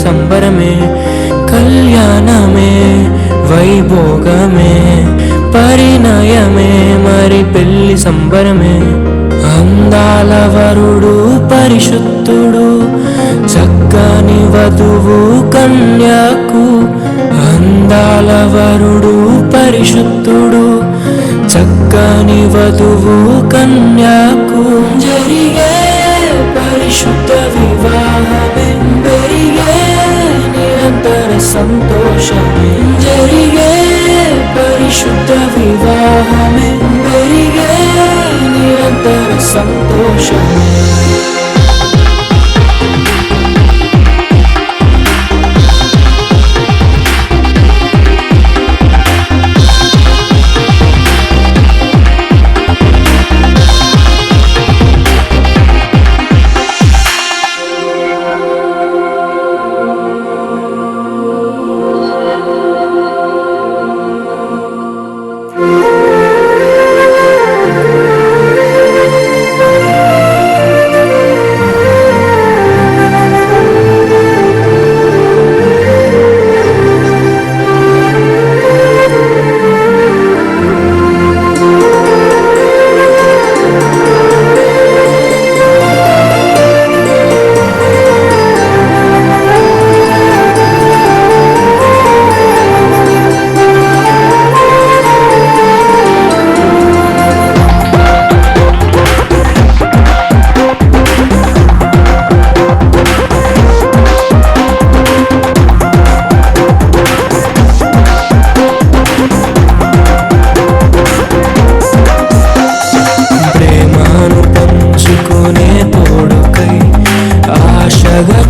సంబరమే, కళ్యాణమే వైభోగమే, పరిణయమే మరి పెళ్లి సంబరమే. అందాల వరుడు పరిశుద్ధుడు, చక్కని వధువు కన్యకు. అందాల వరుడు పరిశుద్ధుడు, చక్కని వధువు కన్యకు. జరిగే పరిశుద్ధ వివాహమే, పెరిగే నిరంతర సంతోషమే. జరిగే పరిశుద్ధ వివాహమే, పెరిగే నిరంతర సంతోషమే.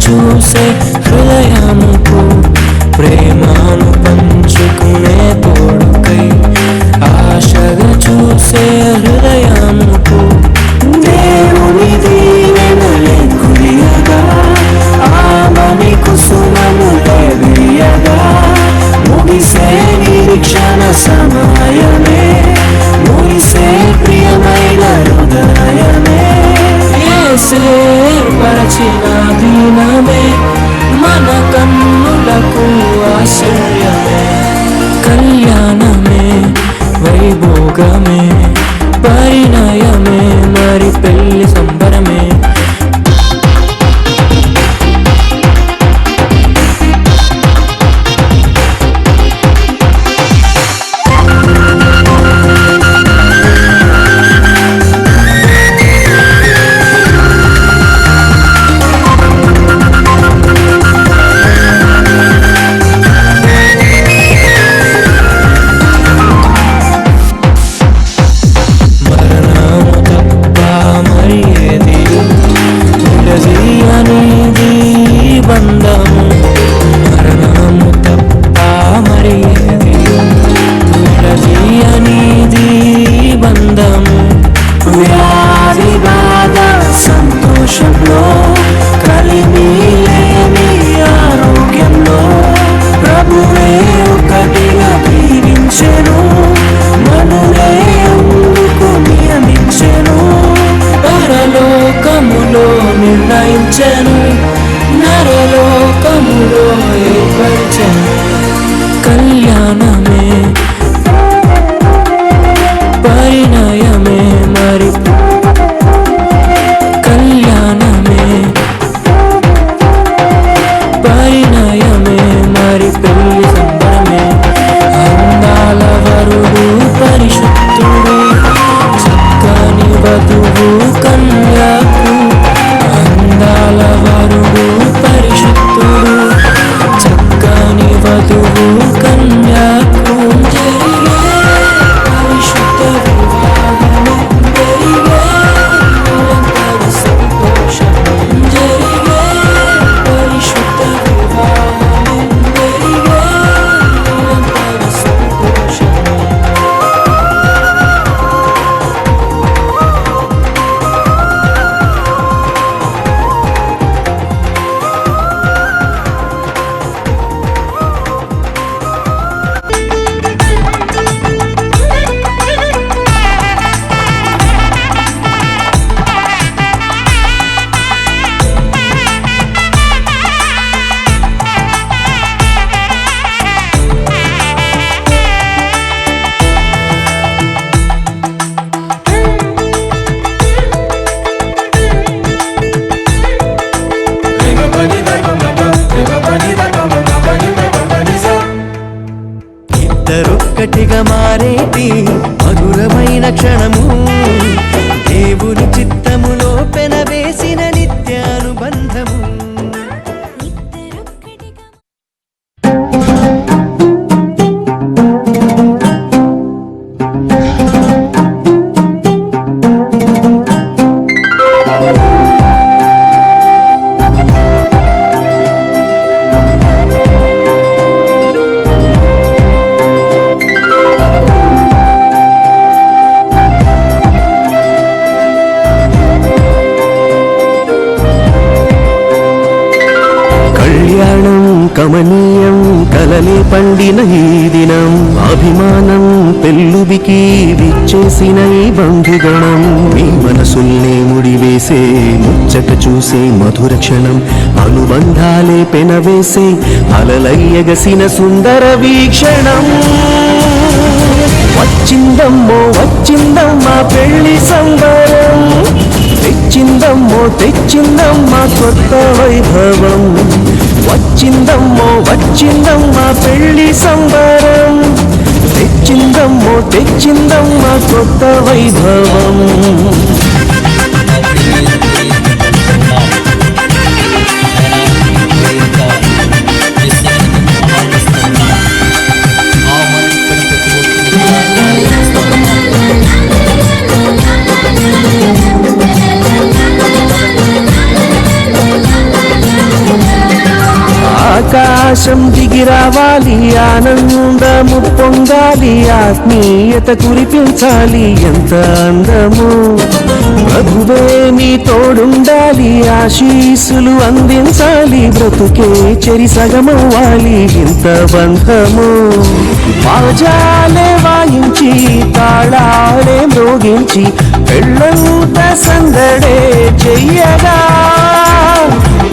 చూసే హృదయముకు, ప్రేమను పంచుకునే తోడుకై ఆశగా చూసే హృదయముకు. దేవుని దీవెనలే కురియగా, ఆమని కుసుమములే విరియగా, ముగిసే నిరీక్షణ సమయమే, ముగిసే ప్రియమైన హృదయమే. పరచిన దీనమే మన కన్నులకు ఆశ్చర్యమే, కళ్యాణమే వైభోగమే, ఇద్దరొక్కటిగా మారేటి మధురమైన క్షణము దేవుని చిత్తములో పెనవేసిన నిత్యానుబంధము. కమనీయం కలలే పండిన ఈ దినం అభిమానం పెళ్ళుబికి విచ్చేసిన ఈ బంధుగణం మీ మనసుల్నే ముడివేసే ముచ్చట చూసే మధుర క్షణం అనుబంధాలే పెనవేసే అలలయ్యగసిన సుందర వీక్షణం. వచ్చిందమ్మో వచ్చిందమ్మా పెళ్లి సంబరం తెచ్చిందమ్మా కొత్త వైభవం. వచ్చిందమ్మో వచ్చిందమ్మా పెళ్లి సంబరం తెచ్చిందమ్మా కొత్త వైభవం. ఆకాశం దిగి రావాలి ఆనందము పొంగాలి ఆత్మీయత కురిపించాలి ఎంత అందము ప్రభువే మీ తోడుండాలి ఆశీస్సులు అందించాలి బ్రతుకే చెరి సగమవ్వాలి ఇంత బంధము. బాజాలే వాయించి తాళాలే మ్రోగించి పెళ్ళంత సందడే చెయ్యగా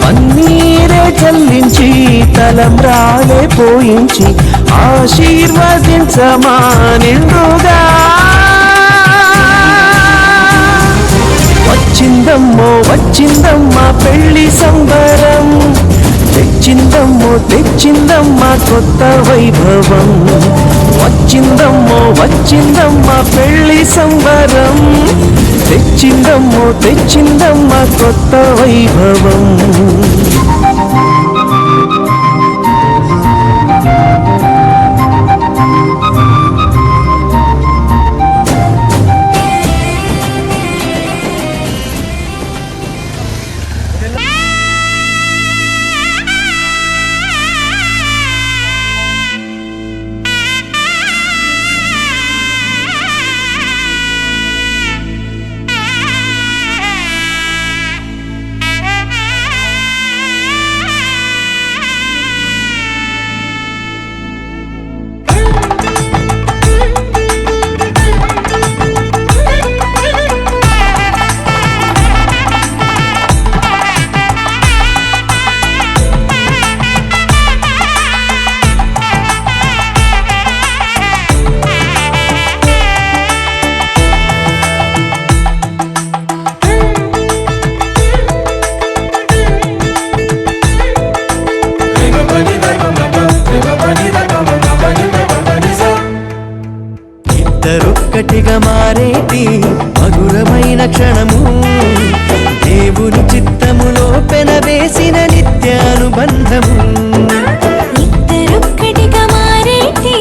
పన్నీరే చల్లించి తలంబ్రాలే పోయించి ఆశీర్వదించమా నిండుగా. వచ్చిందమ్మో వచ్చిందమ్మా పెళ్లి సంబరం తెచ్చిందమ్మా కొత్త వైభవం. వచ్చిందమ్మా పెళ్లి సంబరం తెచ్చిందమ్మా కొత్త వైభవం. ఇద్దరొక్కటిగా మారేటి మధురమైన క్షణము దేవుని చిత్తములో పెనవేసిన నిత్యానుబంధము. ఇద్దరొక్కటిగా మారేటి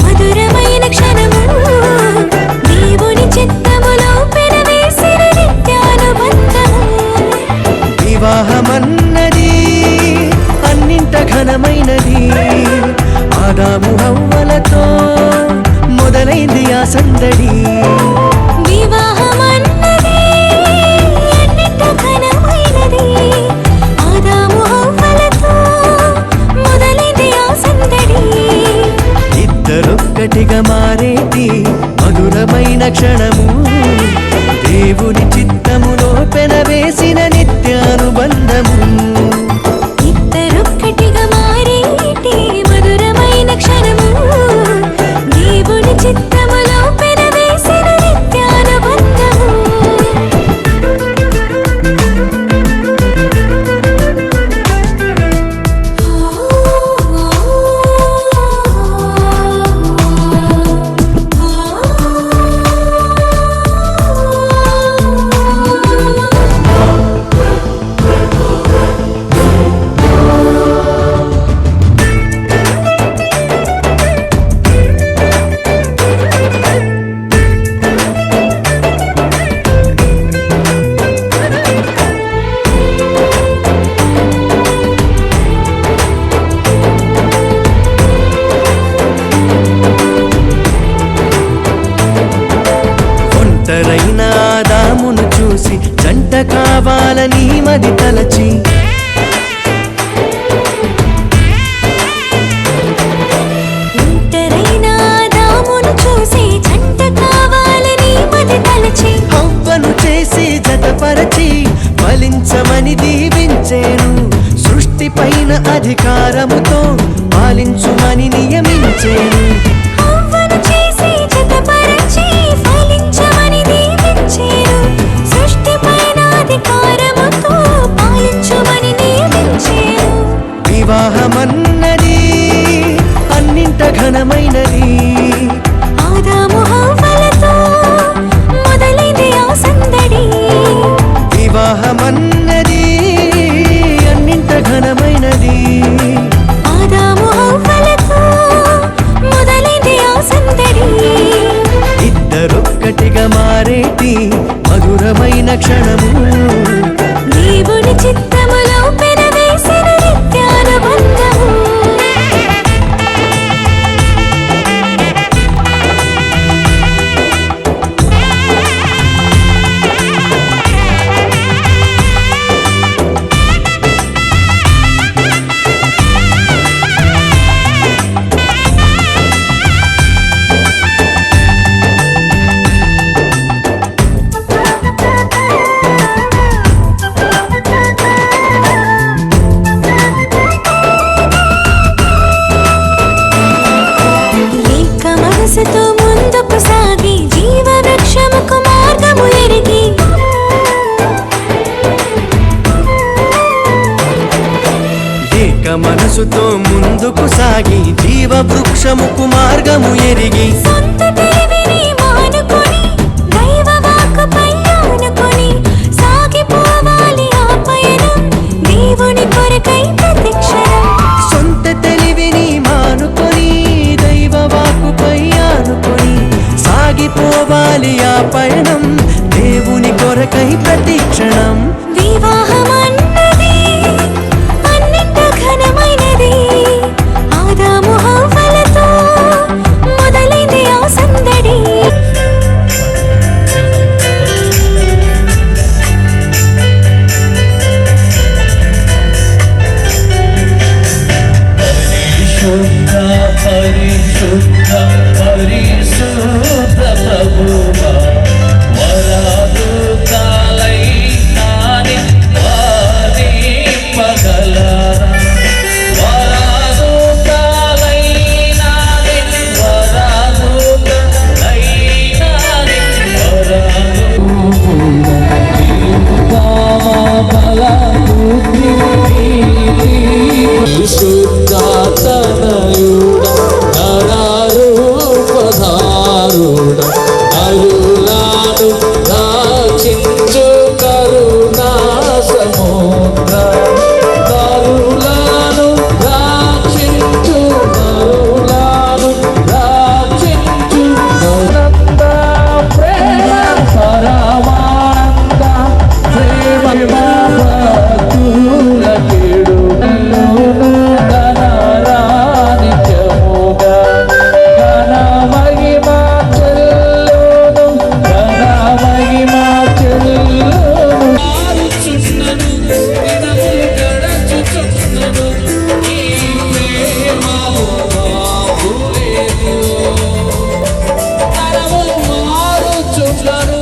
మధురమైన క్షణము దేవుని చిత్తములో పెనవేసిన నిత్యానుబంధము. వివాహమన్నది అన్నింట ఘనమైనది ఆదాము హవ్వలతో మొదలైంది ఆ సందడి. వివాహమన్నది అన్నింట ఘనమైనది ఆదాము హవ్వలతో కావాలని మది తలచి ఒంటరైన దామును చూసి జంట కావాలని మది తలచి హవ్వను చేసి జతపరచి ఫలించమని దీవించేను సృష్టి పైన అధికారముతో పాలించుమని నియమించేను హవ్వను చేసి జతపరచి ఫలించమని దీవించేను సృష్టిపైన అధికారముతో పాలించుమని నియమించేను వివాహమన్నది అన్నింట ఘనమైనది ఆదాము హవ్వలతో మొదలైంది ఆ సందడి వివాహమన్నది అన్నింట ఘనమైనది ఆదాము హవ్వలతో మొదలైంది ఆ సందడి ఇద్దరొక్కటిగా మారేటి మధురమైన క్షణము దేవుని చిత్తములో పెనవేసిన నిత్యానుబంధము ఏక మనసుతో ముందుకు సాగి జీవ వృక్షముకు మార్గము ఎరిగి ఏక మనసుతో ముందుకు సాగి జీవ వృక్షముకు మార్గము ఎరిగి సొంత తెలివిని మానుకొని దైవ వాక్కుపై ఆనుకొని సాగిపోవాలి ఆ పయనం దేవుని కొరకై ప్రతిక్షణం సొంత తెలివిని మానుకొని దైవ వాక్కుపై ఆనుకొని సాగిపోవాలి ఆ పయనం దేవుని కొరకై ప్రతిక్షణం వివాహమన్నది అన్నింట ఘనమైనది ఆదాము హవ్వలతో మొదలైంది ఆ సందడి శుద్ధ పరిశుద్ధ పరిశుద్ధ ప్రభువా వరాదుతాలై నాని వారి పగలరా వరాదుతాలై నాని వరాదుతాలై నాని శుద్ధాతనయుడ నరారూపధారుడ అరులాను రాచించు కరుణా సముద్ర కరులాను రాచించు కరులాను రాచించు నంద ప్రేమ పరమానంద ప్రేమ భక్తుల కేడు ఘనరానిత్యముగా ఘన మహిమా చెల్లును ఘన మహిమా చెల్లును మారుచున్నను దినములు గడచుచున్నను ఈ ప్రేమలో బాబులేదు తరములు మారుచున్నను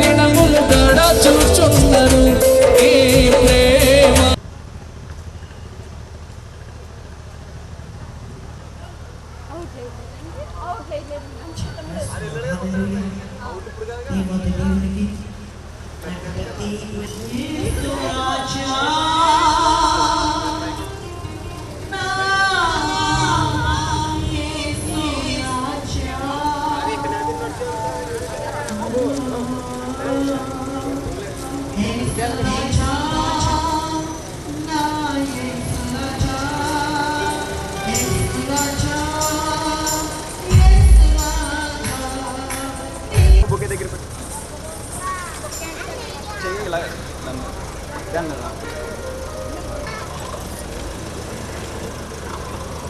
దినములు గడచుచున్నను ఈ ప్రేమ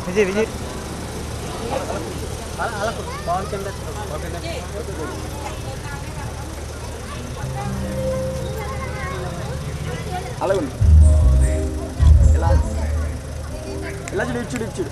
విజయ్ విజయ్ అలాగే ఇలా ఇలా చూడు ఇచ్చుడు ఇచ్చుడు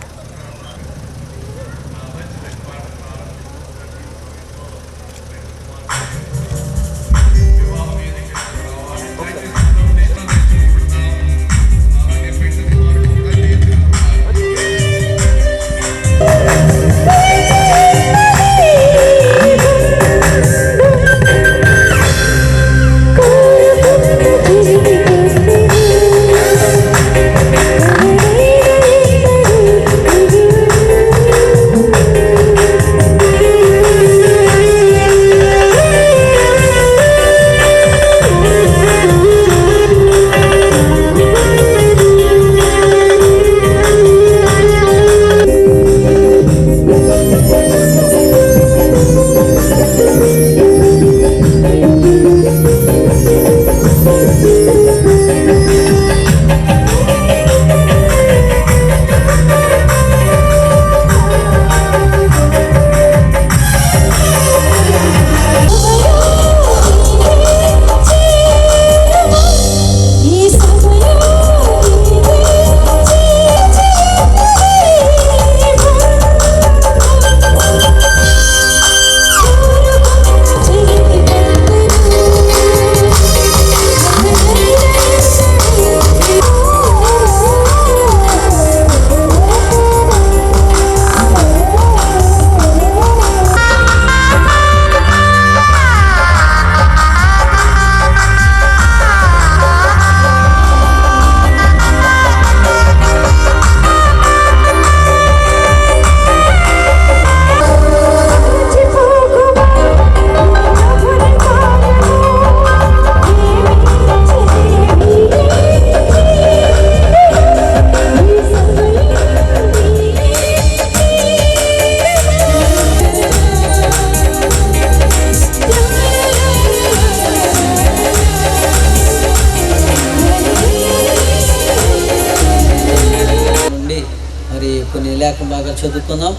లేఖం బాగా చదువుకుందాం.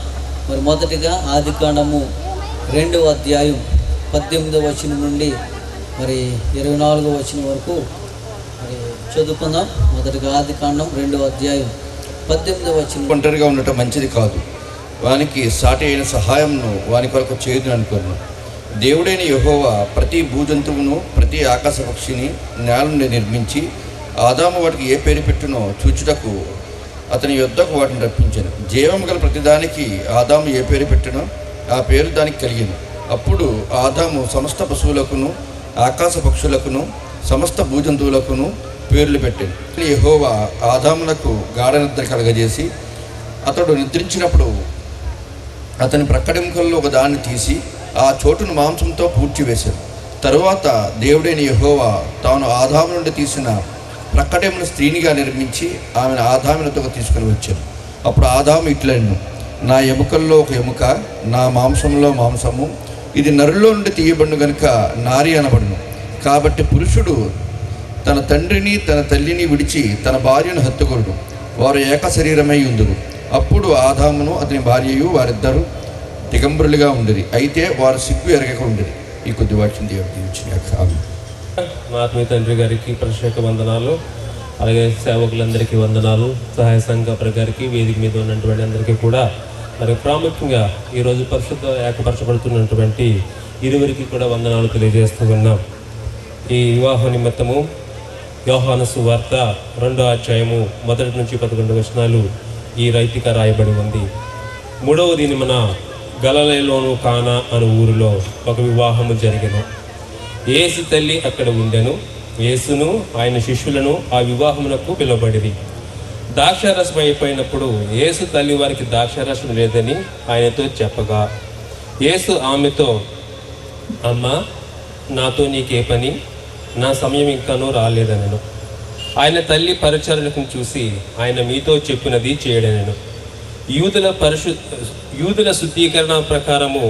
మరి మొదటిగా ఆదికాండము 2వ అధ్యాయం 18వ వచనం నుండి మరి 24వ వచనం వరకు మరి చదువుకుందాం. మొదటిగా ఆదికాండం 2వ అధ్యాయం 18వ వచనం. ఒంటరిగా ఉండటం మంచిది కాదు, వానికి సాటి అయిన సహాయంను వాని కొరకు చేయదు అనుకున్నాను. దేవుడైన యెహోవా ప్రతి భూజంతువును ప్రతి ఆకాశ పక్షిని నేల నుండి నిర్మించి ఆదాము వాటికి ఏ పేరు పెట్టునో చూచుటకు అతని యొద్దకు వాటిని రప్పించాను. జీవము గల ప్రతిదానికి ఆదాము ఏ పేరు పెట్టినో ఆ పేరు దానికి కలిగింది. అప్పుడు ఆదాము సమస్త పశువులకును ఆకాశ పక్షులకును సమస్త భూజంతువులకును పేర్లు పెట్టాను. యెహోవా ఆదామునకు గాఢ నిద్ర కలగజేసి అతడు నిద్రించినప్పుడు అతని ప్రక్కడెముకల్లో ఒక దాన్ని తీసి ఆ చోటును మాంసంతో పూడ్చివేశాడు. తరువాత దేవుడైన యెహోవా తాను ఆదాము నుండి తీసిన ప్రక్కటెమును స్త్రీనిగా నిర్మించి ఆమెను ఆదామునతో తీసుకుని వచ్చాను. అప్పుడు ఆదాము ఇట్లను, నా ఎముకల్లో ఒక ఎముక, నా మాంసంలో మాంసము, ఇది నరులో నుండి తీయబడును గనుక నారి అనబడును. కాబట్టి పురుషుడు తన తండ్రిని తన తల్లిని విడిచి తన భార్యను హత్తుకొనుడు, వారు ఏక శరీరమై ఉందురు. అప్పుడు ఆదామును అతని భార్యయు వారిద్దరూ దిగంబరులుగా ఉండేది, అయితే వారు సిగ్గు ఎరగక ఉండేది. ఈ కొద్ది వాక్యం దేవుడు దీవించిన. మా ఆత్మీయ తండ్రి గారికి ప్రత్యేక వందనాలు, అలాగే సేవకులందరికీ వందనాలు, సహాయ సంఘ గారికి, వేదిక మీద ఉన్నటువంటి అందరికీ కూడా మరి ప్రాముఖ్యంగా ఈరోజు పరిశుద్ధ ఏకపరచబడుతున్నటువంటి ఇరువురికి కూడా వందనాలు తెలియజేస్తూ ఉన్నాం. ఈ వివాహ నిమిత్తము యోహాను సువార్త 2వ అధ్యాయము 1 నుంచి 11 వచనాలు ఈ రైతిక రాయబడి ఉంది. 3వ దినమున గలిలయలోను కానా అను ఊరిలో ఒక వివాహము జరిగెను. యేసు తల్లి అక్కడ ఉండెను. యేసును ఆయన శిష్యులను ఆ వివాహమునకు పిలువబడిరి. ద్రాక్షారసం అయిపోయినప్పుడు యేసు తల్లి వారికి ద్రాక్షారసం లేదని ఆయనతో చెప్పగా, యేసు ఆమెతో, అమ్మా, నాతో నీకే పని, నా సమయం ఇంకానూ రాలేదనెను. ఆయన తల్లి పరిచారకుని చూసి, ఆయన మీతో చెప్పినది చేయడనెను. యూదుల శుద్ధీకరణ ప్రకారము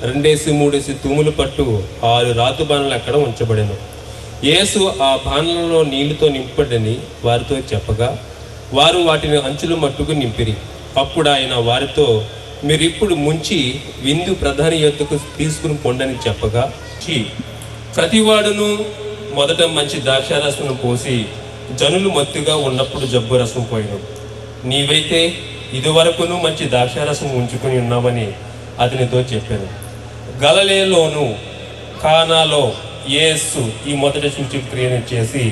2-3 తూములు పట్టు 6 రాతు బాణలు అక్కడ ఉంచబడెను. యేసు ఆ బాణలలో నీళ్లతో నింపడని వారితో చెప్పగా, వారు వాటిని అంచులు మట్టుకు నింపిరి. అప్పుడు ఆయన వారితో, మీరిప్పుడు ముంచి విందు ప్రధాని యొద్దకు తీసుకుని పొండని చెప్పగా, ప్రతివాడును మొదట మంచి ద్రాక్షారసమును పోసి జనులు మత్తుగా ఉన్నప్పుడు జబ్బు రసం పోయిను. నీవైతే ఇదివరకును మంచి ద్రాక్షారసం ఉంచుకుని ఉన్నామని అతనితో చెప్పాను. గలిలయలోను కానాలో యేసు ఈ మొదటి సూచక్రియను చేసి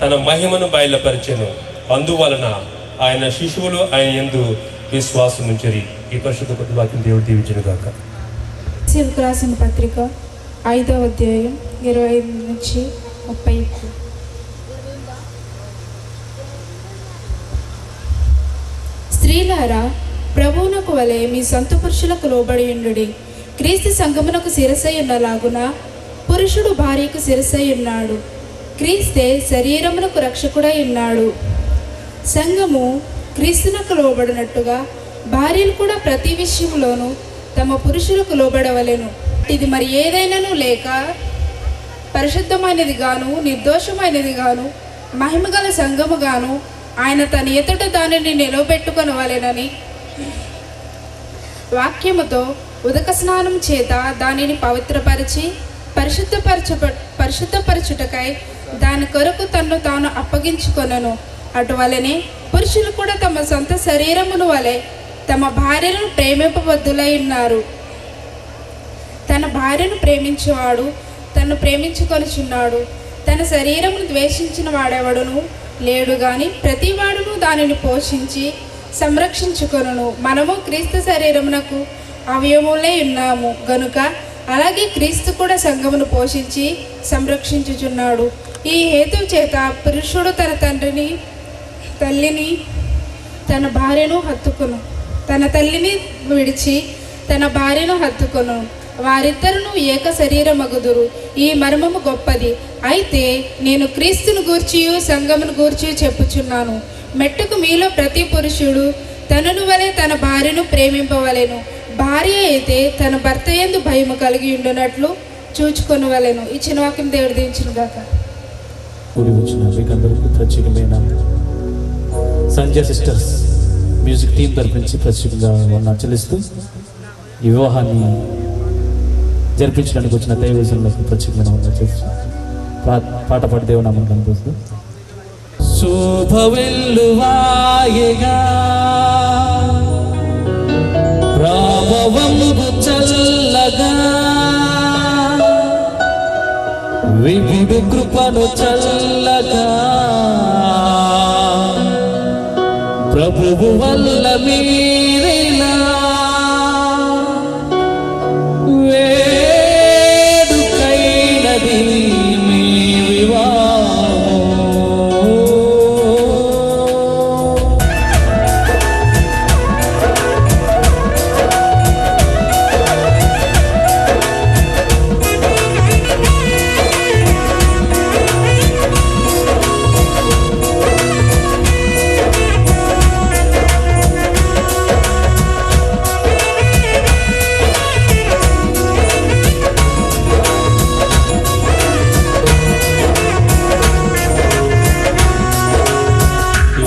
తన మహిమను బయలుపరిచెను. అందువలన ఆయన శిశువులు ఆయన యందు విశ్వాసం ఉంచరి. ఈ పరిశుద్ధ వాక్యం దేవుడు దీవించును గాక. శివకు రాసిన పత్రిక 5వ అధ్యాయం 25 నుంచి 30. స్త్రీలారా, ప్రభువునకు వలె మీ సొంత పురుషులకు లోబడి ఉండుడి. క్రీస్తు సంఘమునకు శిరసై ఉన్నలాగున పురుషుడు భార్యకు శిరసై ఉన్నాడు. క్రీస్తే శరీరమునకు రక్షకుడై ఉన్నాడు. సంఘము క్రీస్తునకు లోబడినట్టుగా భార్యలు కూడా ప్రతి విషయంలోనూ తమ పురుషులకు లోబడవలెను. ఇది మరి ఏదైనాను లేక పరిశుద్ధమైనది గాను నిర్దోషమైనది గాను మహిమగల సంఘము గాను ఆయన తన ఎదుట దానిని నిలవబెట్టుకొనవలెనని వాక్యముతో ఉదక స్నానం చేత దానిని పవిత్రపరిచి పరిశుద్ధపరచుటకై దాని కొరకు తన్ను తాను అప్పగించుకొనను. అటువలనే పురుషులు కూడా తమ సొంత శరీరమును వలె తమ భార్యలను ప్రేమింపబద్ధులై ఉన్నారు. తన భార్యను ప్రేమించేవాడు తను ప్రేమించుకొనుచున్నాడు. తన శరీరమును ద్వేషించిన వాడెవడును లేడు గాని ప్రతివాడును దానిని పోషించి సంరక్షించుకొనును. మనము క్రీస్తు శరీరమునకు అవయవములై ఉన్నాము గనుక అలాగే క్రీస్తు కూడా సంఘమును పోషించి సంరక్షించుచున్నాడు. ఈ హేతువు చేత పురుషుడు తన తండ్రిని తల్లిని తన భార్యను హత్తుకొను, తన తల్లిని విడిచి తన భార్యను హత్తుకొను, వారిద్దరును ఏక శరీరమగుదురు. ఈ మర్మము గొప్పది. అయితే నేను క్రీస్తును గూర్చియు సంఘమును గూర్చియు చెప్పుచున్నాను. మెట్టుకు మీలో ప్రతి పురుషుడు తనను వలె తన భార్యను ప్రేమింపవలెను. భార్య అయితే తన భర్త యందు భయము కలిగి ఉండునట్లు చూచుకొనవలెను. ఇచ్చిన వాక్యం దేవుడు దీవించును గాక. కూడి వచ్చిన మీకందరికీ ప్రత్యేకమైన సంజయ్ సిస్టర్స్ మ్యూజిక్ టీం తరపు నుంచి ప్రత్యేకంగా వందనాలు చెల్లిస్తూ ఈ వివాహాన్ని జరిపించడానికి వచ్చిన దైవజనులకు ప్రత్యేకమైన వందనాలు చెల్లిస్తూ పాట పాడి దేవునామం కనిపిస్తూ శుభవెల్లువాయగా రామవంగు చల్లగా వివిధ కృపను చల్లగా ప్రభువు వల్ల మీరేలా వేడుకైనది మీ వివాహం.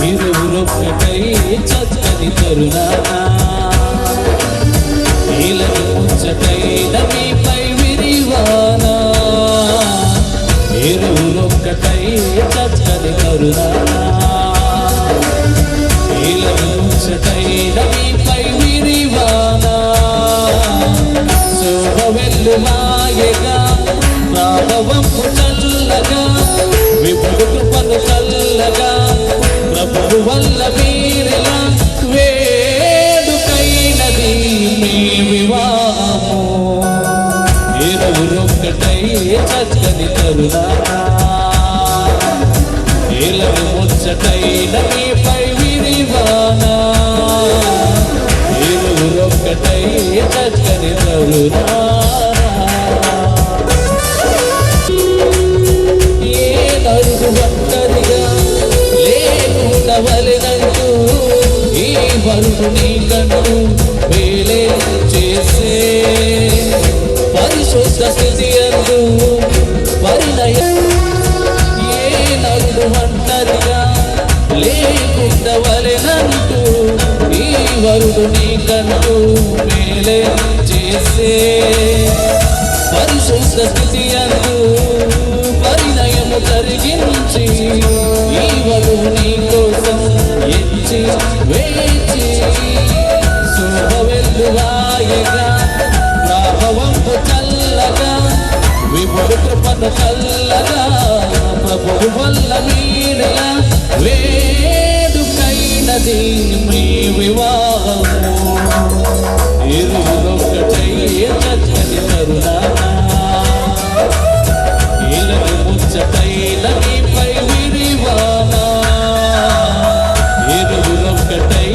ఇరువురొక్కటై చక్కని తరుణానా ఇలను ముచ్చటైన మీపై విరివానా. ఇరువురొక్కటై చక్కని తరుణానా ఇలను ముచ్చటైన మీపై విరివానా. శుభవెల్లువాయగా రాఘవంపు చల్లగా విపుడు కృపను చల్లగా ప్రభువు వల్ల మీరెలా వేడుకైనది మీ వివాహము. ఇరువురొక్కటై చక్కని తరుణానా ఇలను ముచ్చటైన మీపై విరివానా. ఇరువురొక్కటై చక్కని తరుణానా ఏ నరుడు ఒక్కరిగా లేకుండవలెనంటూ ఈ వరుడు నీకంటూ వేలే చేసే పరిశుద్ధ స్థితి అందు పరిణయ. ఏ నరుడు ఒంటరిగా లేకుండవలెనంటూ ఈ వరుడు నీకంటూ వేలే చేసే పరిశుద్ధ స్థితి అందు పరిణయము కార్యము జరిగించి ఈ వధువు నీ కోసం ఎంచి వేచి శుభ వెల్లువాయగా ప్రభావంపు చల్లగా విపుడు కృపను చల్లగా ప్రభువు వల్ల మీడగా వేడుకైనది మీ వివాహము ఇరువురొక్కటై చక్కని కరుణానా ఇలవి ముచ్చటైన నీపై విరివానా ఇరువురొక్కటై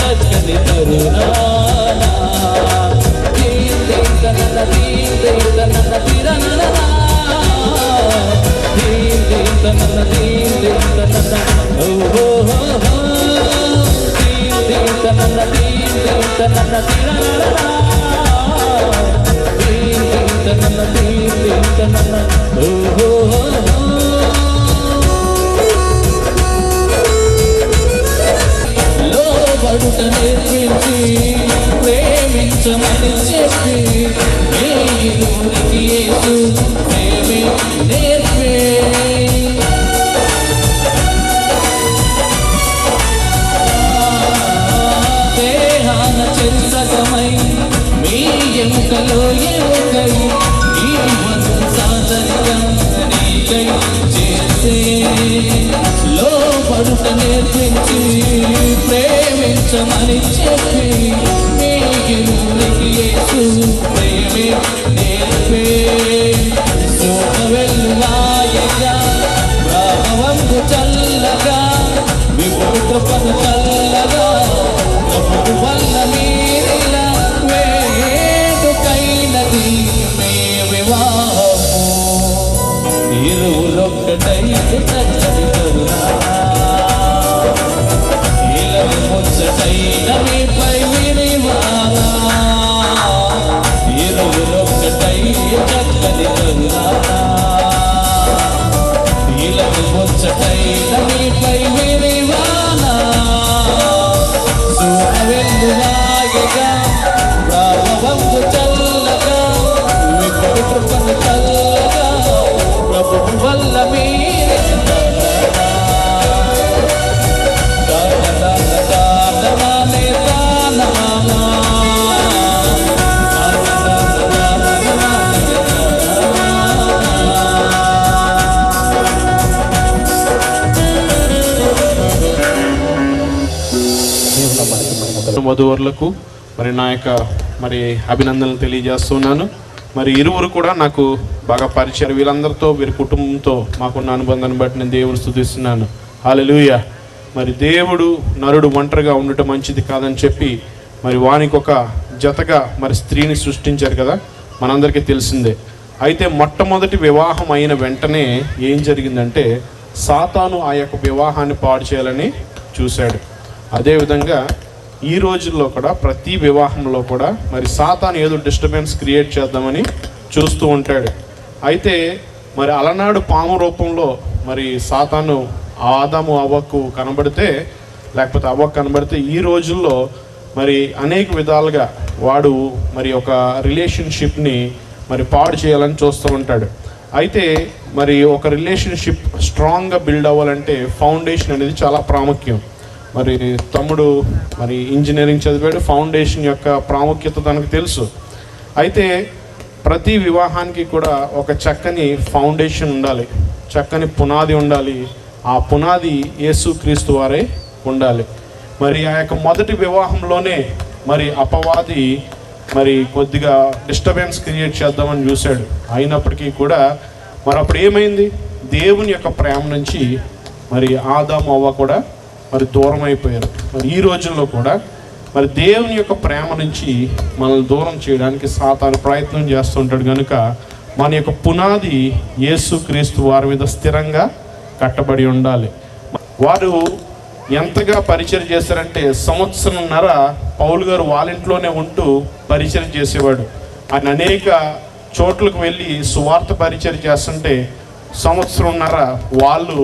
చక్కని కరుణానా లోబడుట నేర్పించి ప్రేమించమని చెప్పి యేసు ప్రేమే నేర్పే దేహాన చెరుసగమై మీ ఎముకలో ఎముకై ఈ సాధనం నీకై చేసే లోబడుట నేర్పించి ప్రేమించమని చెప్పి యేసు ప్రేమే నేర్పే శోభ వెల్లువాయగా ప్రభావంపు చల్లగా విపుడు కృపను చల్లగా ప్రభువు వల్ల మీరిలా వేడుకైనది మే వివాహము ఇరువురొక్కటై చక్కని కరుణా ఇలవి ముచ్చటైన మీపై విరివానా ఇరువురొక్కటై చక్కని కరుణానా ఇలవి ముచ్చటైన మీపై విరివానా శుభ వెల్లువాయగా ప్రభావంపు చల్లగా విపుడు కృపను చల్లగా ప్రభువు వల్ల మీరే వధువరులకు మరి నా యొక్క అభినందనలు తెలియజేస్తున్నాను. మరి ఇరువురు కూడా నాకు బాగా పరిచయం, వీళ్ళందరితో వీరి కుటుంబంతో మాకున్న అనుబంధాన్ని బట్టి నేను దేవుని స్తుతిస్తున్నాను. హల్లెలూయా. మరి దేవుడు నరుడు ఒంటరిగా ఉండటం మంచిది కాదని చెప్పి మరి వానికి ఒక జతగా మరి స్త్రీని సృష్టించారు కదా, మనందరికీ తెలిసిందే. అయితే మొట్టమొదటి వివాహం అయిన వెంటనే ఏం జరిగిందంటే సాతాను ఆ యొక్క వివాహాన్ని పాడు చేయాలని చూశాడు. అదేవిధంగా ఈ రోజుల్లో కూడా ప్రతి వివాహంలో కూడా మరి సాతాను ఏదో డిస్టర్బెన్స్ క్రియేట్ చేద్దామని చూస్తూ ఉంటాడు. అయితే మరి అలనాడు పాము రూపంలో మరి సాతాను ఆదాము అవ్వకు కనబడితే, లేకపోతే అవ్వకు కనబడితే ఈ రోజుల్లో మరి అనేక విధాలుగా వాడు మరి ఒక రిలేషన్షిప్ని మరి పాడు చేయాలని చూస్తూ ఉంటాడు. అయితే మరి ఒక రిలేషన్షిప్ స్ట్రాంగ్గా బిల్డ్ అవ్వాలంటే ఫౌండేషన్ అనేది చాలా ప్రాముఖ్యం. మరి తమ్ముడు మరి ఇంజనీరింగ్ చదివాడు, ఫౌండేషన్ యొక్క ప్రాముఖ్యత తనకు తెలుసు. అయితే ప్రతి వివాహానికి కూడా ఒక చక్కని ఫౌండేషన్ ఉండాలి, చక్కని పునాది ఉండాలి. ఆ పునాది యేసుక్రీస్తు వారే ఉండాలి. మరి ఆ యొక్క మొదటి వివాహంలోనే మరి అపవాది మరి కొద్దిగా డిస్టర్బెన్స్ క్రియేట్ చేద్దామని చూశాడు. అయినప్పటికీ కూడా మరి అప్పుడు ఏమైంది, దేవుని యొక్క ప్రేమ నుంచి మరి ఆదాము అవ్వ కూడా మరి దూరం అయిపోయారు. మరి ఈ రోజుల్లో కూడా మరి దేవుని యొక్క ప్రేమ నుంచి మనల్ని దూరం చేయడానికి సాతాను ప్రయత్నం చేస్తుంటాడు. కనుక మన యొక్క పునాది యేసుక్రీస్తు వారి మీద స్థిరంగా కట్టబడి ఉండాలి. వారు ఎంతగా పరిచయం చేశారంటే సంవత్సరంన్నర పౌలు గారు వాళ్ళ ఇంట్లోనే ఉంటూ పరిచయం చేసేవాడు. ఆయన అనేక చోట్లకు వెళ్ళి సువార్త పరిచయం చేస్తుంటే సంవత్సరంన్నర వాళ్ళు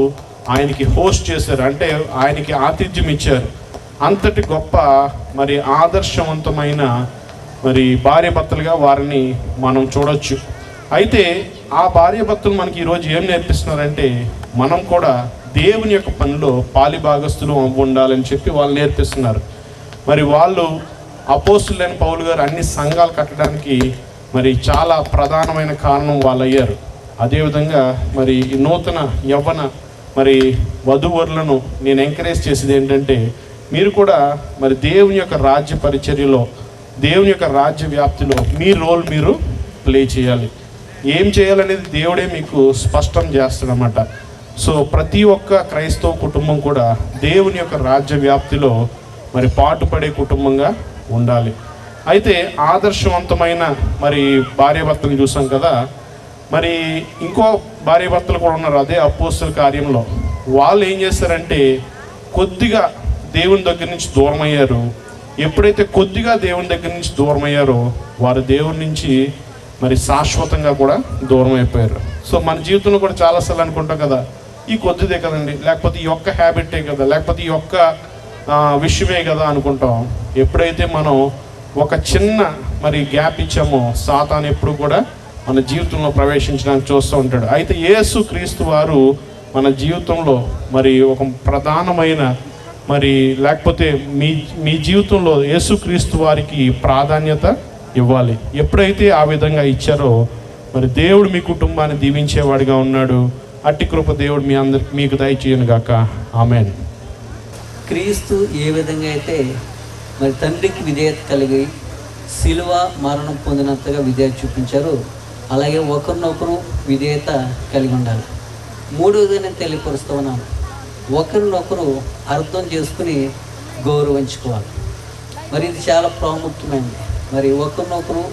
ఆయనకి హోస్ట్ చేశారు, అంటే ఆయనకి ఆతిథ్యం ఇచ్చారు. అంతటి గొప్ప మరి ఆదర్శవంతమైన మరి భార్య భర్తలుగా వారిని మనం చూడొచ్చు. అయితే ఆ భార్యాభర్తలు మనకి ఈరోజు ఏం నేర్పిస్తున్నారంటే మనం కూడా దేవుని యొక్క పనిలో పాలిభాగస్తులు ఉండాలని చెప్పి వాళ్ళు నేర్పిస్తున్నారు. మరి వాళ్ళు అపోస్తులైన పౌలు గారు అన్ని సంఘాలు కట్టడానికి మరి చాలా ప్రధానమైన కారణం వాళ్ళు అయ్యారు. అదేవిధంగా మరి ఈ నూతన యవ్వన మరి వధూవరులను నేను ఎంకరేజ్ చేసేది ఏంటంటే మీరు కూడా మరి దేవుని యొక్క రాజ్య పరిచర్యలో, దేవుని యొక్క రాజ్య వ్యాప్తిలో మీ రోల్ మీరు ప్లే చేయాలి. ఏం చేయాలనేది దేవుడే మీకు స్పష్టం చేస్తాడనమాట. సో ప్రతి ఒక్క క్రైస్తవ కుటుంబం కూడా దేవుని యొక్క రాజ్య వ్యాప్తిలో మరి పాటుపడే కుటుంబంగా ఉండాలి. అయితే ఆదర్శవంతమైన మరి భార్యాభర్తలు చూసాం కదా, మరి ఇంకో భార్యాభర్తలు కూడా ఉన్నారు అదే అపోస్తల కార్యంలో. వాళ్ళు ఏం చేస్తారంటే కొద్దిగా దేవుని దగ్గర నుంచి దూరం అయ్యారు. ఎప్పుడైతే కొద్దిగా దేవుని దగ్గర నుంచి దూరం అయ్యారో వారు దేవుని నుంచి మరి శాశ్వతంగా కూడా దూరం అయిపోయారు. సో మన జీవితంలో కూడా చాలాసార్లు అనుకుంటాం కదా, ఈ కొద్దిదే కదండి, లేకపోతే ఈ ఒక్క హ్యాబిటే కదా, లేకపోతే ఈ ఒక్క విషయమే కదా అనుకుంటాం. ఎప్పుడైతే మనం ఒక చిన్న మరి గ్యాప్ ఇచ్చామో సాతాను ఎప్పుడు కూడా మన జీవితంలో ప్రవేశించడానికి చూస్తూ ఉంటాడు. అయితే యేసు క్రీస్తు వారు మన జీవితంలో మరి ఒక ప్రధానమైన మరి లేకపోతే మీ జీవితంలో యేసుక్రీస్తు వారికి ప్రాధాన్యత ఇవ్వాలి. ఎప్పుడైతే ఆ విధంగా ఇచ్చారో మరి దేవుడు మీ కుటుంబాన్ని దీవించేవాడిగా ఉన్నాడు. అట్టి కృప దేవుడు మీకు దయచేయను గాక. ఆమేన్. క్రీస్తు ఏ విధంగా అయితే మరి తండ్రికి విధేయత కలిగి శిలువ మరణం పొందినంతగా విధేయత చూపించారు, అలాగే ఒకరినొకరు విధేయత కలిగి ఉండాలి. మూడవది నేను తెలియపరుస్తూ ఉన్నాను, ఒకరినొకరు అర్థం చేసుకుని గౌరవించుకోవాలి. మరి ఇది చాలా ప్రాముఖ్యమైనది. మరి ఒకరినొకరు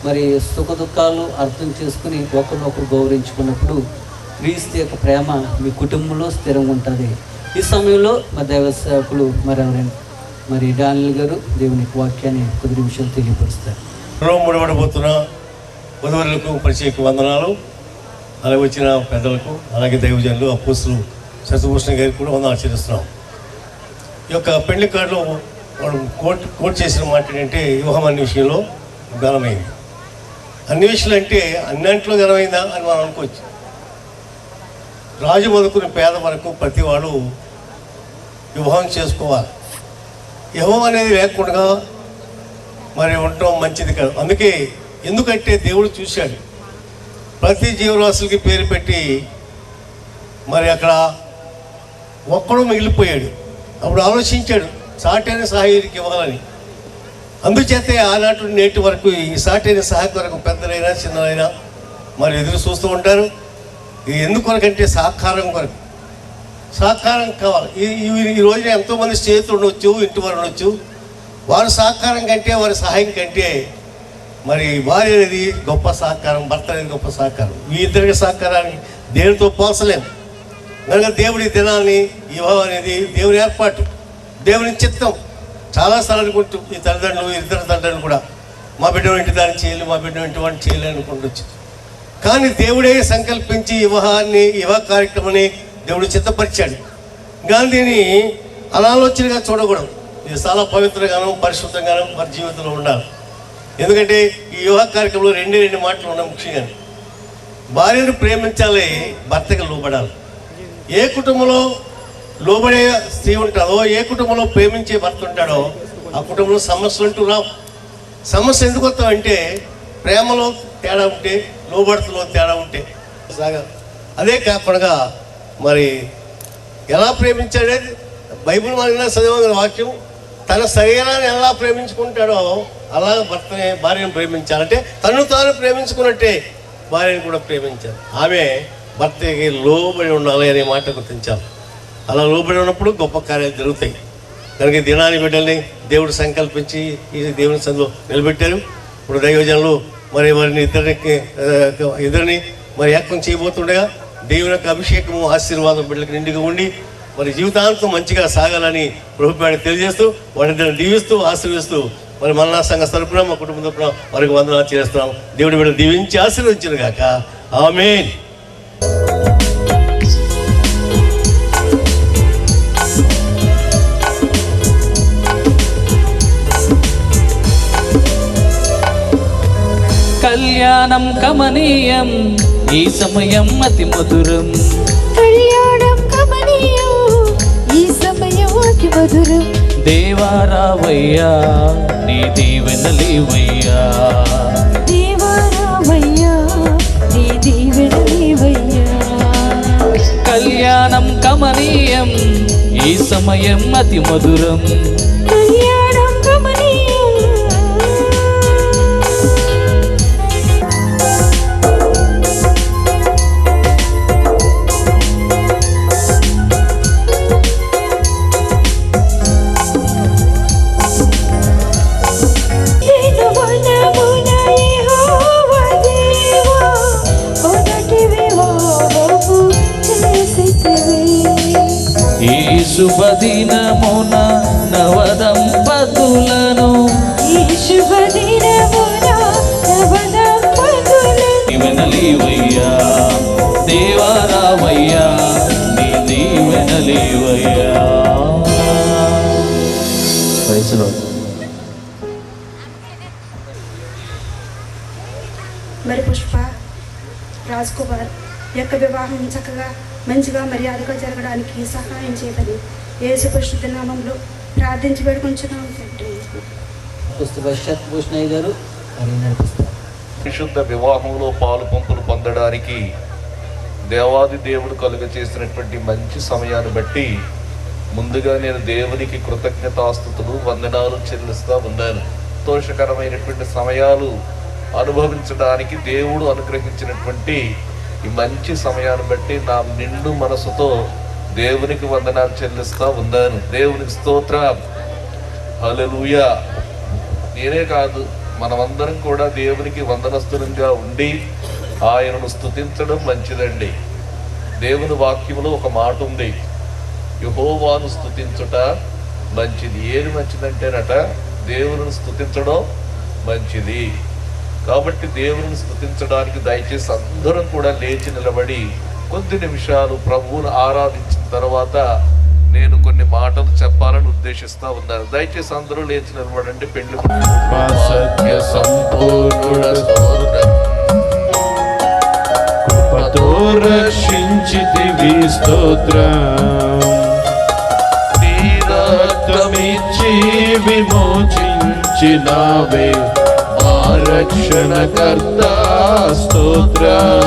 మరి సుఖ దుఃఖాలు అర్థం చేసుకుని ఒకరినొకరు గౌరవించుకున్నప్పుడు క్రీస్తు యొక్క ప్రేమ మీ కుటుంబంలో స్థిరంగా ఉంటుంది. ఈ సమయంలో మా దైవ సేవకులు మరి డానియల్ గారు దేవుని వాక్యాన్ని కొద్ది నిమిషాలు తెలియపరుస్తారు. ముడిపడబోతున్న వధువులకు ప్రత్యేక వందనాలు. అలాగే వచ్చిన పెద్దలకు, అలాగే దైవజనులు అపోస్తులు శశిభూషణ గారికి కూడా వందనాలు ఆచరిస్తున్నాం. ఈ యొక్క పెళ్లి కార్డులో వాడు కోట్ చేసిన మాట ఏంటంటే వివాహం అన్ని విషయంలో ఘనమైంది. అన్ని విషయాలు అంటే అన్నింటిలో ఘనమైందా అని మనం అనుకోవచ్చు. రాజు మొదలుకుని పేద వరకు ప్రతి వాడు వివాహం చేసుకోవాలి. వివాహం అనేది లేకుండా మరి ఉండటం మంచిది కాదు. అందుకే ఎందుకంటే దేవుడు చూశాడు ప్రతి జీవరాశులకి పేరు పెట్టి మరి అక్కడ ఒక్కడు మిగిలిపోయాడు. అప్పుడు ఆలోచించాడు సాటైన సహాయానికి ఇవ్వాలని. అందుచేతే ఆనాటి నేటి వరకు ఈ సాటైన సహాయ కొరకు పెద్దలైనా చిన్నలైనా మరి ఎదురు చూస్తూ ఉంటారు. ఇది ఎందుకొరకంటే సహకారం కొరకు, సహకారం కావాలి. ఈ రోజున ఎంతోమంది స్నేహితులు ఉండవచ్చు, ఇంటి వారు ఉండవచ్చు. వారి సహకారం కంటే వారి సహాయం కంటే మరి భార్య అనేది గొప్ప సహకారం, భర్త అనేది గొప్ప సహకారం. ఈ ఇద్దరికి సహకారాన్ని దేవునితో పోల్చలేము. కనుక దేవుడి దినాన్ని వివాహం అనేది దేవుని ఏర్పాటు, దేవుని చిత్తం. చాలాసార్లు అనుకుంటూ ఈ తల్లిదండ్రులు, ఇద్దరు తల్లిదండ్రులు కూడా మా బిడ్డ ఇంటి దాన్ని చేయాలి, మా బిడ్డ ఇంటి వాడిని చేయాలి అనుకుంటొచ్చు. కానీ దేవుడే సంకల్పించి వివాహ కార్యక్రమాన్ని దేవుడు చిత్తపరిచాడు. గాంధీని అనాలోచనగా చూడకూడదు. ఇది చాలా పవిత్రంగాను పరిశుద్ధంగాను వారి జీవితంలో ఉండాలి. ఎందుకంటే ఈ వివాహ కార్యక్రమంలో రెండు మాటలు ఉన్నాయి ముఖ్యంగా. భార్యను ప్రేమించాలి, భర్తకి లోబడాలి. ఏ కుటుంబంలో లోబడే స్త్రీ ఉంటాడో, ఏ కుటుంబంలో ప్రేమించే భర్త ఉంటాడో ఆ కుటుంబంలో సమస్యలు అంటూ రావు. సమస్య ఎందుకు వస్తామంటే ప్రేమలో తేడా ఉంటే, లోబడుతులో తేడా ఉంటే సాగా. అదే కాకుండా మరి ఎలా ప్రేమించాడేది బైబిల్ మనకి చదివిన వాక్యం. తన శరీరాన్ని ఎలా ప్రేమించుకుంటాడో అలా భార్యను ప్రేమించాలంటే తను తాను ప్రేమించుకున్నట్టే భార్యను కూడా ప్రేమించాలి. ఆమె భర్తకి లోబడి ఉండాలి అనే మాట గుర్తించాలి. అలా లోబడి ఉన్నప్పుడు గొప్ప కార్యాలు జరుగుతాయి. కనుక దినాన్ని బిడ్డల్ని దేవుడు సంకల్పించి ఈ దేవుని సందులో నిలబెట్టారు. ఇప్పుడు దైవజనులు మరి వారిని ఇద్దరిని మరి ఏకం చేయబోతుండగా దేవుని యొక్క అభిషేకము ఆశీర్వాదం బిడ్డలకు నిండుగా ఉండి మరి జీవితాంతం మంచిగా సాగాలని ప్రభుత్వాన్ని తెలియజేస్తూ వారిద్దరిని దీవిస్తూ ఆశీర్వదిస్తూ మరి మళ్ళా సంఘ తరపున మా కుటుంబం తరపున వారికి వందనాలు చేస్తున్నాం. దేవుడి బిడ్డలు దీవించి ఆశీర్వదించును గాక. ఆమేన్. కళ్యాణం కమనీయం ఈ సమయం అతి మధురం. కళ్యాణం కమనీయం ఈ సమయం అతి మధురం. దేవా రావయ్యా నీ దీవెనలేవయ్యా. దేవా రావయ్యా నీ దీవెనలేవయ్యా. కళ్యాణం కమనీయం ఈ సమయం అతి మధురం. కళ్యాణం కమనీయం. ఈ శుభదినమున నవదంపతులను దీవెనలేవయ్యా. దేవా రావయ్యా నీ దీవెనలేవయ్యా. వయసులో మరి పుష్ప రాజ్ కుమార్ యొక్క వివాహం చక్కగా మంచిగా మర్యాదగా జరగడానికి సహాయం చేయదని యేసు పరిశుద్ధ నామంలో ప్రార్థించి వేడుకొంచున్నాం తండ్రి. భూషణయ్య గారు పరిశుద్ధ వివాహంలో పాలు పంపులు పొందడానికి దేవాది దేవుడు కలుగ చేసినటువంటి మంచి సమయాన్ని బట్టి ముందుగా నేను దేవునికి కృతజ్ఞతాస్తుతులు వందనాలు చెల్లిస్తూ ఉన్నాను. సంతోషకరమైనటువంటి సమయాలు అనుభవించడానికి దేవుడు అనుగ్రహించినటువంటి ఈ మంచి సమయాన్ని బట్టి నా నిండు మనసుతో దేవునికి వందనాలు చెల్లిస్తూ ఉన్నాను. దేవునికి స్తోత్రం. హల్లెలూయా. నేనే కాదు, మనమందరం కూడా దేవునికి వందనస్తులంగా ఉండి ఆయనను స్తుతించడం మంచిదండి. దేవుని వాక్యంలో ఒక మాట ఉంది, యెహోవాను స్తుతించుట మంచిది. ఏది మంచిదంటేనట దేవుని స్తుతించడం మంచిది. కాబట్టి దేవుని స్తుతించడానికి దయచేసి అందరం కూడా లేచి నిలబడి కొద్ది నిమిషాలు ప్రభువును ఆరాధించిన తర్వాత నేను కొన్ని మాటలు చెప్పాలని ఉద్దేశిస్తా ఉన్నాను. దయచేసి అందరూ లేచి నిలబడండి. పెళ్లి సత్య సంపూర్ణుడ కృపతో రక్షించితివి స్తోత్రం. నీ రక్తమిచ్చి విమోచించినావే మా రక్షణకర్త స్తోత్రం.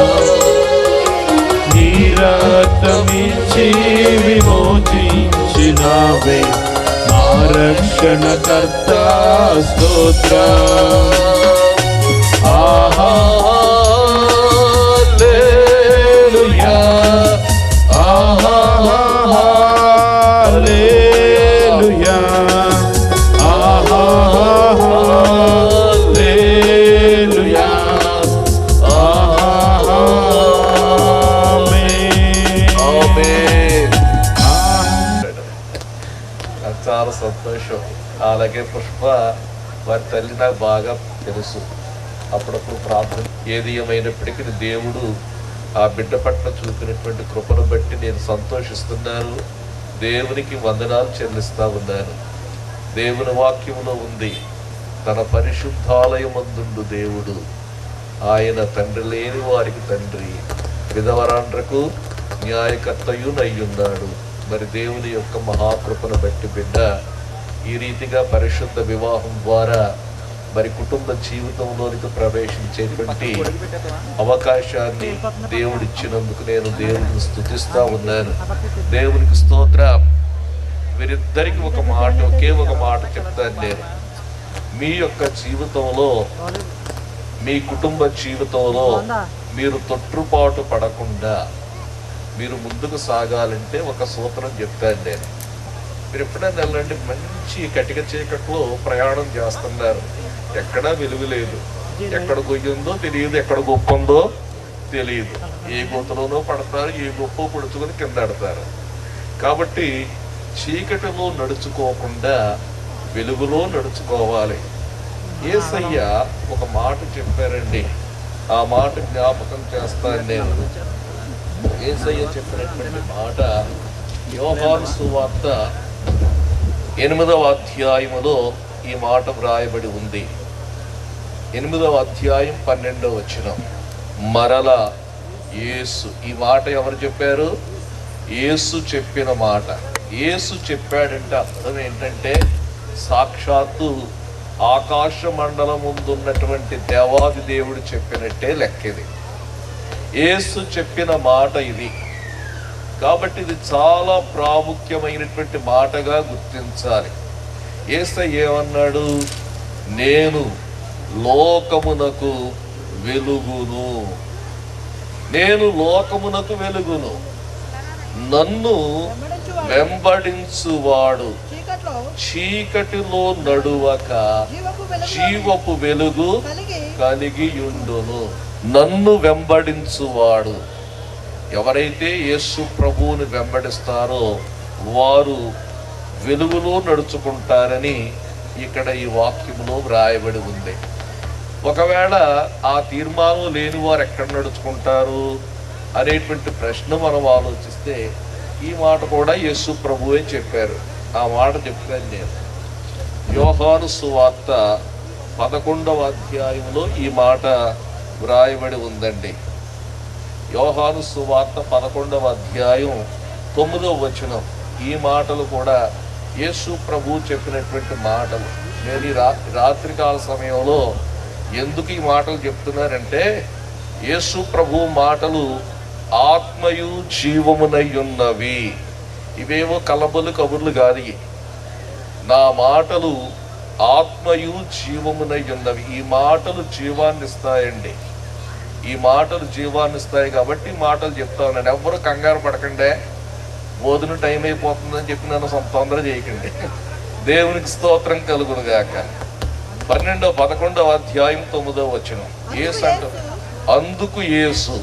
నీ రక్తమిచ్చి విమోచించినావే మా రక్షణకర్త స్తోత్రం. హల్లెలూయా హల్లెలూయా హల్లెలూయా చాలా సంతోషం. అలాగే పుష్ప వారి తల్లి నాకు బాగా తెలుసు. అప్పుడప్పుడు ప్రార్థన ఏది ఏమైనప్పటికీ దేవుడు ఆ బిడ్డ పట్ల చూపినటువంటి కృపను బట్టి నేను సంతోషిస్తున్నాను. దేవునికి వందనాలు చెల్లిస్తా ఉన్నాను. దేవుని వాక్యంలో ఉంది, తన పరిశుద్ధాలయమందుండు దేవుడు ఆయన తండ్రి లేని వారికి తండ్రి, విధవరాండ్రకు న్యాయకర్తయు నయ్యున్నాడు. మరి దేవుని యొక్క మహాకృపను బట్టి బిడ్డ ఈ రీతిగా పరిశుద్ధ వివాహం ద్వారా మరి కుటుంబ జీవితంలోనికి ప్రవేశించేటువంటి అవకాశాన్ని దేవుడిచ్చినందుకు నేను దేవుడిని స్తుతిస్తా ఉన్నాను. దేవునికి స్తోత్రం. వీరిద్దరికి ఒక మాట, ఒకే ఒక మాట చెప్తాను నేను. మీ యొక్క జీవితంలో, మీ కుటుంబ జీవితంలో మీరు తొట్టుపాటు పడకుండా మీరు ముందుకు సాగాలంటే ఒక సూత్రం చెప్తాను నేను. మీరు ఎప్పుడైనా వెళ్ళండి, మంచి కటిక చీకట్లో ప్రయాణం చేస్తున్నారు, ఎక్కడా వెలుగు లేదు, ఎక్కడ గొయ్యిందో తెలియదు, ఎక్కడ గొప్ప ఉందో తెలియదు, ఏ గొంతులోనో పడతారు, ఏ గొప్ప పొడుచుకొని కింద పడతారు. కాబట్టి చీకటిలో నడుచుకోకుండా వెలుగులో నడుచుకోవాలి. యేసయ్య ఒక మాట చెప్పారండి, ఆ మాట జ్ఞాపకం చేస్తాను నేను. యేసయ్య చెప్పినటువంటి మాట యోహాను సువార్త 8వ అధ్యాయములో ఈ మాట వ్రాయబడి ఉంది. 8వ అధ్యాయం 12వ వచనం. మరలా యేసు, ఈ మాట ఎవరు చెప్పారు? యేసు చెప్పిన మాట. యేసు చెప్పాడంటే అర్థం ఏంటంటే సాక్షాత్తు ఆకాశ మండలం ముందున్నటువంటి దేవాది దేవుడు చెప్పినట్టే లెక్కది. యేసు చెప్పిన మాట ఇది. కాబట్టి ఇది చాలా ప్రాముఖ్యమైనటువంటి మాటగా గుర్తించాలి. యేసయ్య ఏమన్నాడు? నేను లోకమునకు వెలుగును, నేను లోకమునకు వెలుగును, నన్ను వెంబడించువాడు చీకటిలో నడువక జీవపు వెలుగు కలిగి ఉండును. నన్ను వెంబడించువాడు, ఎవరైతే యేసు ప్రభువుని వెంబడిస్తారో వారు వెలుగులో నడుచుకుంటారని ఇక్కడ ఈ వాక్యంలో వ్రాయబడి ఉంది. ఒకవేళ ఆ తీర్మానం లేని వారు ఎక్కడ నడుచుకుంటారు అనేటువంటి ప్రశ్న మనం ఆలోచిస్తే ఈ మాట కూడా యేసు ప్రభువే చెప్పారు. ఆ మాట చెప్తాను నేను. యోహాను సువార్త 11వ అధ్యాయంలో ఈ మాట వ్రాయబడి ఉందండి. యోహాను సువార్త 11వ అధ్యాయం 9వ వచనం. ఈ మాటలు కూడా యేసు ప్రభు చెప్పినటువంటి మాటలు. నేను ఈ రాత్రికాల సమయంలో ఎందుకు ఈ మాటలు చెప్తున్నానంటే యేసు ప్రభు మాటలు ఆత్మయు జీవమునై ఉన్నవి. ఇవేవో కలబలు కబుర్లు కాదు. నా మాటలు ఆత్మయు జీవమునై ఉన్నవి. ఈ మాటలు జీవాన్ని ఇస్తాయండి. ఈ మాటలు జీవాన్ని ఇస్తాయి కాబట్టి ఈ మాటలు చెప్తా ఉన్నాను. ఎవ్వరు కంగారు పడకండి, బోధన టైం అయిపోతుందని చెప్పి నన్ను తొందర చేయకండి. దేవునికి స్తోత్రం కలుగును గాక. 11వ అధ్యాయం 9వ వచనం. యేసు అంటారు, అందుకు యేసు,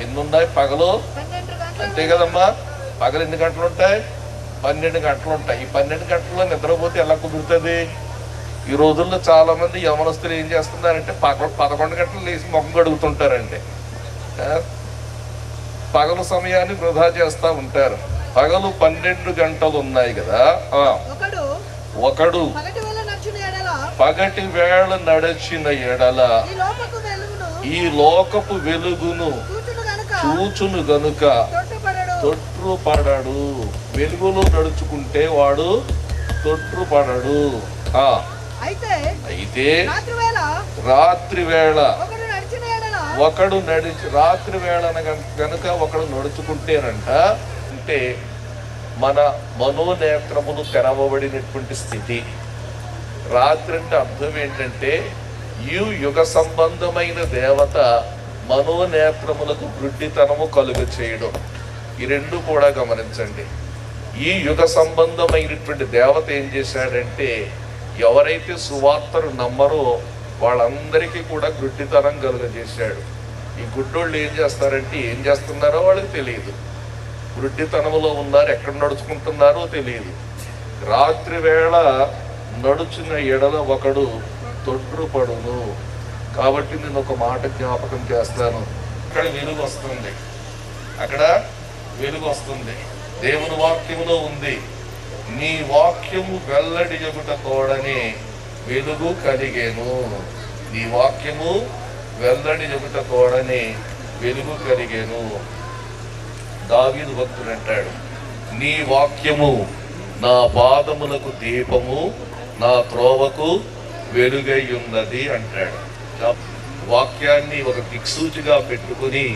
ఎన్నున్నాయి పగలు? అంతే కదమ్మా, పగలు ఎన్ని గంటలు ఉంటాయి? 12 గంటలు ఉంటాయి. ఈ 12 గంటల్లో నిద్రపోతే ఎలా కుదురుతుంది? ఈ రోజుల్లో చాలా మంది యవనస్తులు ఏం చేస్తున్నారంటే 11 గంటలు లేచి మొక్క గడుగుతుంటారండి. పగలు సమయాన్ని వృధా చేస్తూ ఉంటారు. పగలు 12 గంటలు ఉన్నాయి కదా. ఒకడు పగటి వేళ నడిచిన ఎడల ఈ లోకపు వెలుగును చూచును గనుక తొట్రుపడడు. వెలుగులో నడుచుకుంటే వాడు తొట్రుపడడు. అయితే రాత్రి వేళ ఒకడు రాత్రి వేళ గనుక ఒకడు నడుచుకుంటేనంట, అంటే మన మనోనేత్రములు తెరవబడినటువంటి స్థితి. రాత్రి అంటే అర్థం ఏంటంటే ఈ యుగ సంబంధమైన దేవత మనోనేత్రములకు వృద్ధితనము కలుగ చేయడం. ఈ రెండు కూడా గమనించండి. ఈ యుగ సంబంధమైనటువంటి దేవత ఏం చేశాడంటే ఎవరైతే సువార్తను నమ్మరో వాళ్ళందరికీ కూడా గుడ్డితనం కలుగజేశాడు. ఈ గుడ్డోళ్ళు ఏం చేస్తారంటే ఏం చేస్తున్నారో వాళ్ళకి తెలియదు, గుడ్డితనంలో ఉన్నారు, ఎక్కడ నడుచుకుంటున్నారో తెలియదు. రాత్రి వేళ నడుచిన ఎడల ఒకడు తొట్రుపడును. కాబట్టి నేను ఒక మాట జ్ఞాపకం చేస్తాను. అక్కడ వెలుగు వస్తుంది, అక్కడ వెలుగు వస్తుంది. దేవుని వాక్యములో ఉంది, నీ వాక్యము వెల్లడి చెబుట తోడని వెలుగు కలిగేను. నీ వాక్యము వెల్లడి చెబుట తోడని వెలుగు కలిగేను. దావీదు భక్తుడు అంటాడు, నీ వాక్యము నా పాదములకు దీపము, నా త్రోవకు వెలుగై ఉన్నది అంటాడు. వాక్యాన్ని ఒక దిక్సూచిగా పెట్టుకుని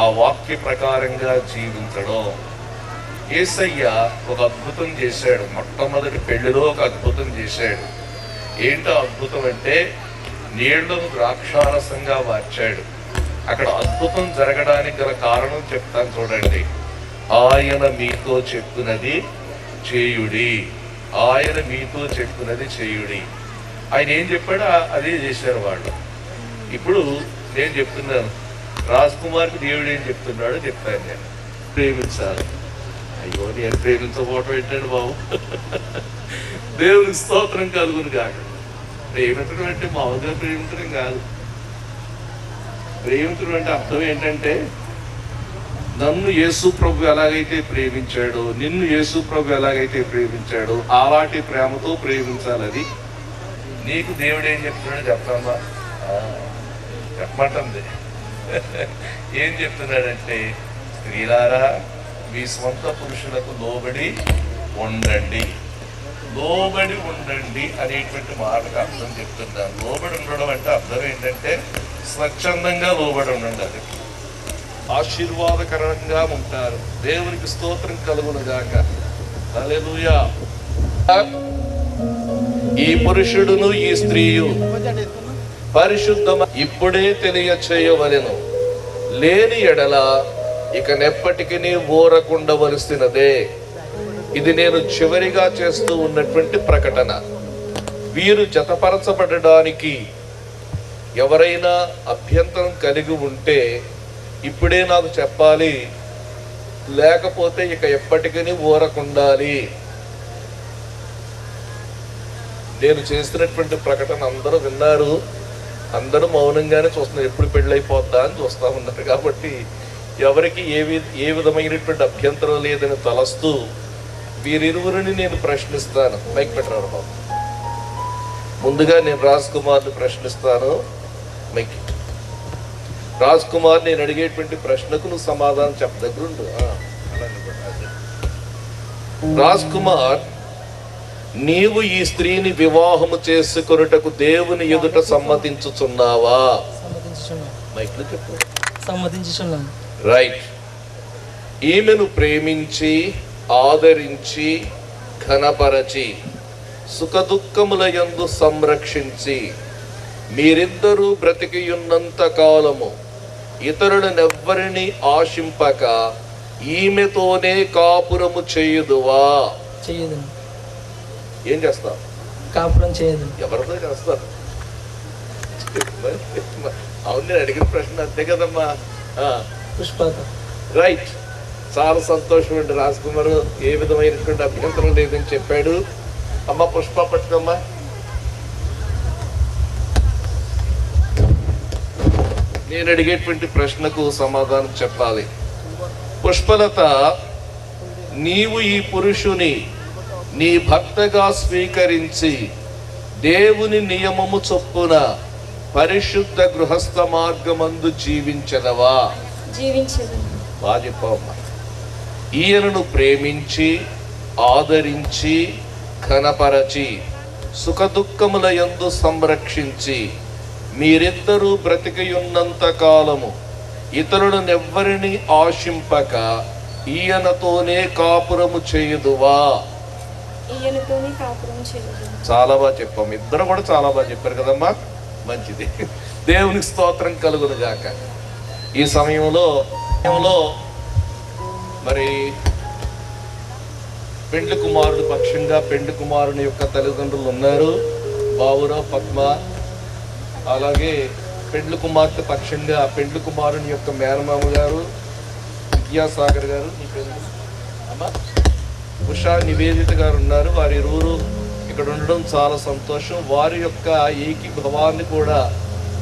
ఆ వాక్య ప్రకారంగా జీవించడం. యేసయ్య ఒక అద్భుతం చేశాడు. మొట్టమొదటి పెళ్లిలో ఒక అద్భుతం చేశాడు. ఏంటో అద్భుతం అంటే నీళ్లను ద్రాక్షారసంగా మార్చాడు. అక్కడ అద్భుతం జరగడానికి గల కారణం చెప్తాను చూడండి. ఆయన మీతో చెప్పునది చేయుడి, ఆయన మీతో చెప్పునది చేయుడి. ఆయన ఏం చెప్పాడో అదే చేశారు వాళ్ళు. ఇప్పుడు నేను చెప్తున్నాను, రాజ్ కుమార్కి దేవుడు ఏం చెప్తున్నాడో చెప్తాను. నేను ప్రేమించాలి. అయ్యో నేను ప్రేమించబోవటం ఏంటండి బాబు, దేవునికి స్తోత్రం కలుగును కాక. ప్రేమించడం అంటే మామూలుగా ప్రేమించడం కాదు. ప్రేమించడం అంటే అర్థం ఏంటంటే నన్ను యేసు ప్రభు ఎలాగైతే ప్రేమించాడో, నిన్ను యేసు ప్రభు ఎలాగైతే ప్రేమించాడో అలాంటి ప్రేమతో ప్రేమించాలి. అది నీకు దేవుడు ఏం చెప్తున్నాడు చెప్తామా? చెప్పమంటుంది. ఏం చెప్తున్నాడంటే, స్త్రీలారా మీ స్వంత పురుషులకు లోబడి ఉండండి. లోబడి ఉండండి అనేటువంటి మాటకు అర్థం చెప్తున్నాను. లోబడి ఉండడం అంటే అర్థం ఏంటంటే స్వచ్ఛందంగా లోబడి ఉండండి. అది ఆశీర్వాదకరంగా ఉంటారు. దేవునికి స్తోత్రం కలుగునుగాక. హల్లెలూయా. ఈ పురుషుడును ఈ స్త్రీయు పరిశుద్ధమ ఇప్పుడే తెలియచేయవలెను, లేని ఎడల ఇక నెప్పటికీ ఊరకుండవలసినదే. ఇది నేను చివరిగా చేస్తూ ఉన్నటువంటి ప్రకటన. వీరు జతపరచబడడానికి ఎవరైనా అభ్యంతరం కలిగి ఉంటే ఇప్పుడే నాకు చెప్పాలి, లేకపోతే ఇక ఎప్పటికీ ఊరకుండాలి. నేను చేస్తున్నటువంటి ప్రకటన అందరూ విన్నారు, అందరూ మౌనంగానే చూస్తున్నారు. ఎప్పుడు పెళ్ళైపోద్దా అని చూస్తూ ఉన్నారు. కాబట్టి ఎవరికి ఏ విధమైనటువంటి అభ్యంతరం లేదని తలస్తూ వీరిరువురిని నేను ప్రశ్నిస్తాను. మైక్ పెట్టరాడు బాబు. ముందుగా నేను రాజ్ కుమార్ని ప్రశ్నిస్తాను. మైక్ రాజ్ కుమార్, నేను అడిగేటువంటి ప్రశ్నకు నువ్వు సమాధానం దగ్గరుండు. రాజ్ కుమార్, నీవు ఈ స్త్రీని వివాహము చేసుకొనుటకు దేవుని ఎదుట సమ్మతించుచున్నావా? మైక్లో చెప్పు. సమ్మతించుచున్నాను. రైట్. ఈమెను ప్రేమించి ఆదరించి ఘనపరచి సుఖదుఖముల యందు సంరక్షించి మీరిద్దరూ బ్రతికియున్నంత కాలము ఇతరులనెవ్వరిని ఆశింపక ఈమెతోనే కాపురము చేయుదువా? చేయదు. ఏం చేస్తావు? కాపురం చేయదు. ఎవరితో చేస్తారు? అవును, నేను అడిగిన ప్రశ్న అంతే కదమ్మా. పుష్పత. రైట్. చాలా సంతోషం అండి. రాజ్ కుమార్ ఏ విధమైనటువంటి అభ్యంతరం లేదని చెప్పాడు. అమ్మ పుష్ప పట్టుకోమ్మా. నేను అడిగేటువంటి ప్రశ్నకు సమాధానం చెప్పాలి. పుష్పలత, నీవు ఈ పురుషుని నీ భర్తగా స్వీకరించి దేవుని నియమము చొప్పున పరిశుద్ధ గృహస్థ మార్గమందు జీవించదవా? జీవించదు. బాగా చెప్పవమ్మా. ఈయనను ప్రేమించి ఆదరించి ఘనపరచి సుఖదుఖముల యందు సంరక్షించి మీరిద్దరూ బ్రతికియున్నంత కాలము ఇతరులనెవ్వరిని ఆశింపక ఈయనతోనే కాపురము చేయుదువా? ఈయనతోనే కాపురం చేయదు. చాలా బాగా చెప్పాము. ఇద్దరు కూడా చాలా బాగా చెప్పారు కదమ్మా. మంచిది. దేవునికి స్తోత్రం కలుగును గాక. ఈ సమయంలో మరి పెండ్లి కుమారుడు పక్షంగా పెండ్లి కుమారుని యొక్క తల్లిదండ్రులు ఉన్నారు, బావురావు, పద్మ. అలాగే పెండ్లి కుమార్తె పక్షంగా పెండ్లి కుమారుని యొక్క మేనమామ గారు విద్యాసాగర్ గారు, నీ పేరు అమ్మా, ఉషా, నివేదిత గారు ఉన్నారు. వారి ఇరువురు ఇక్కడ ఉండడం చాలా సంతోషం. వారి యొక్క ఏకీభావాన్ని కూడా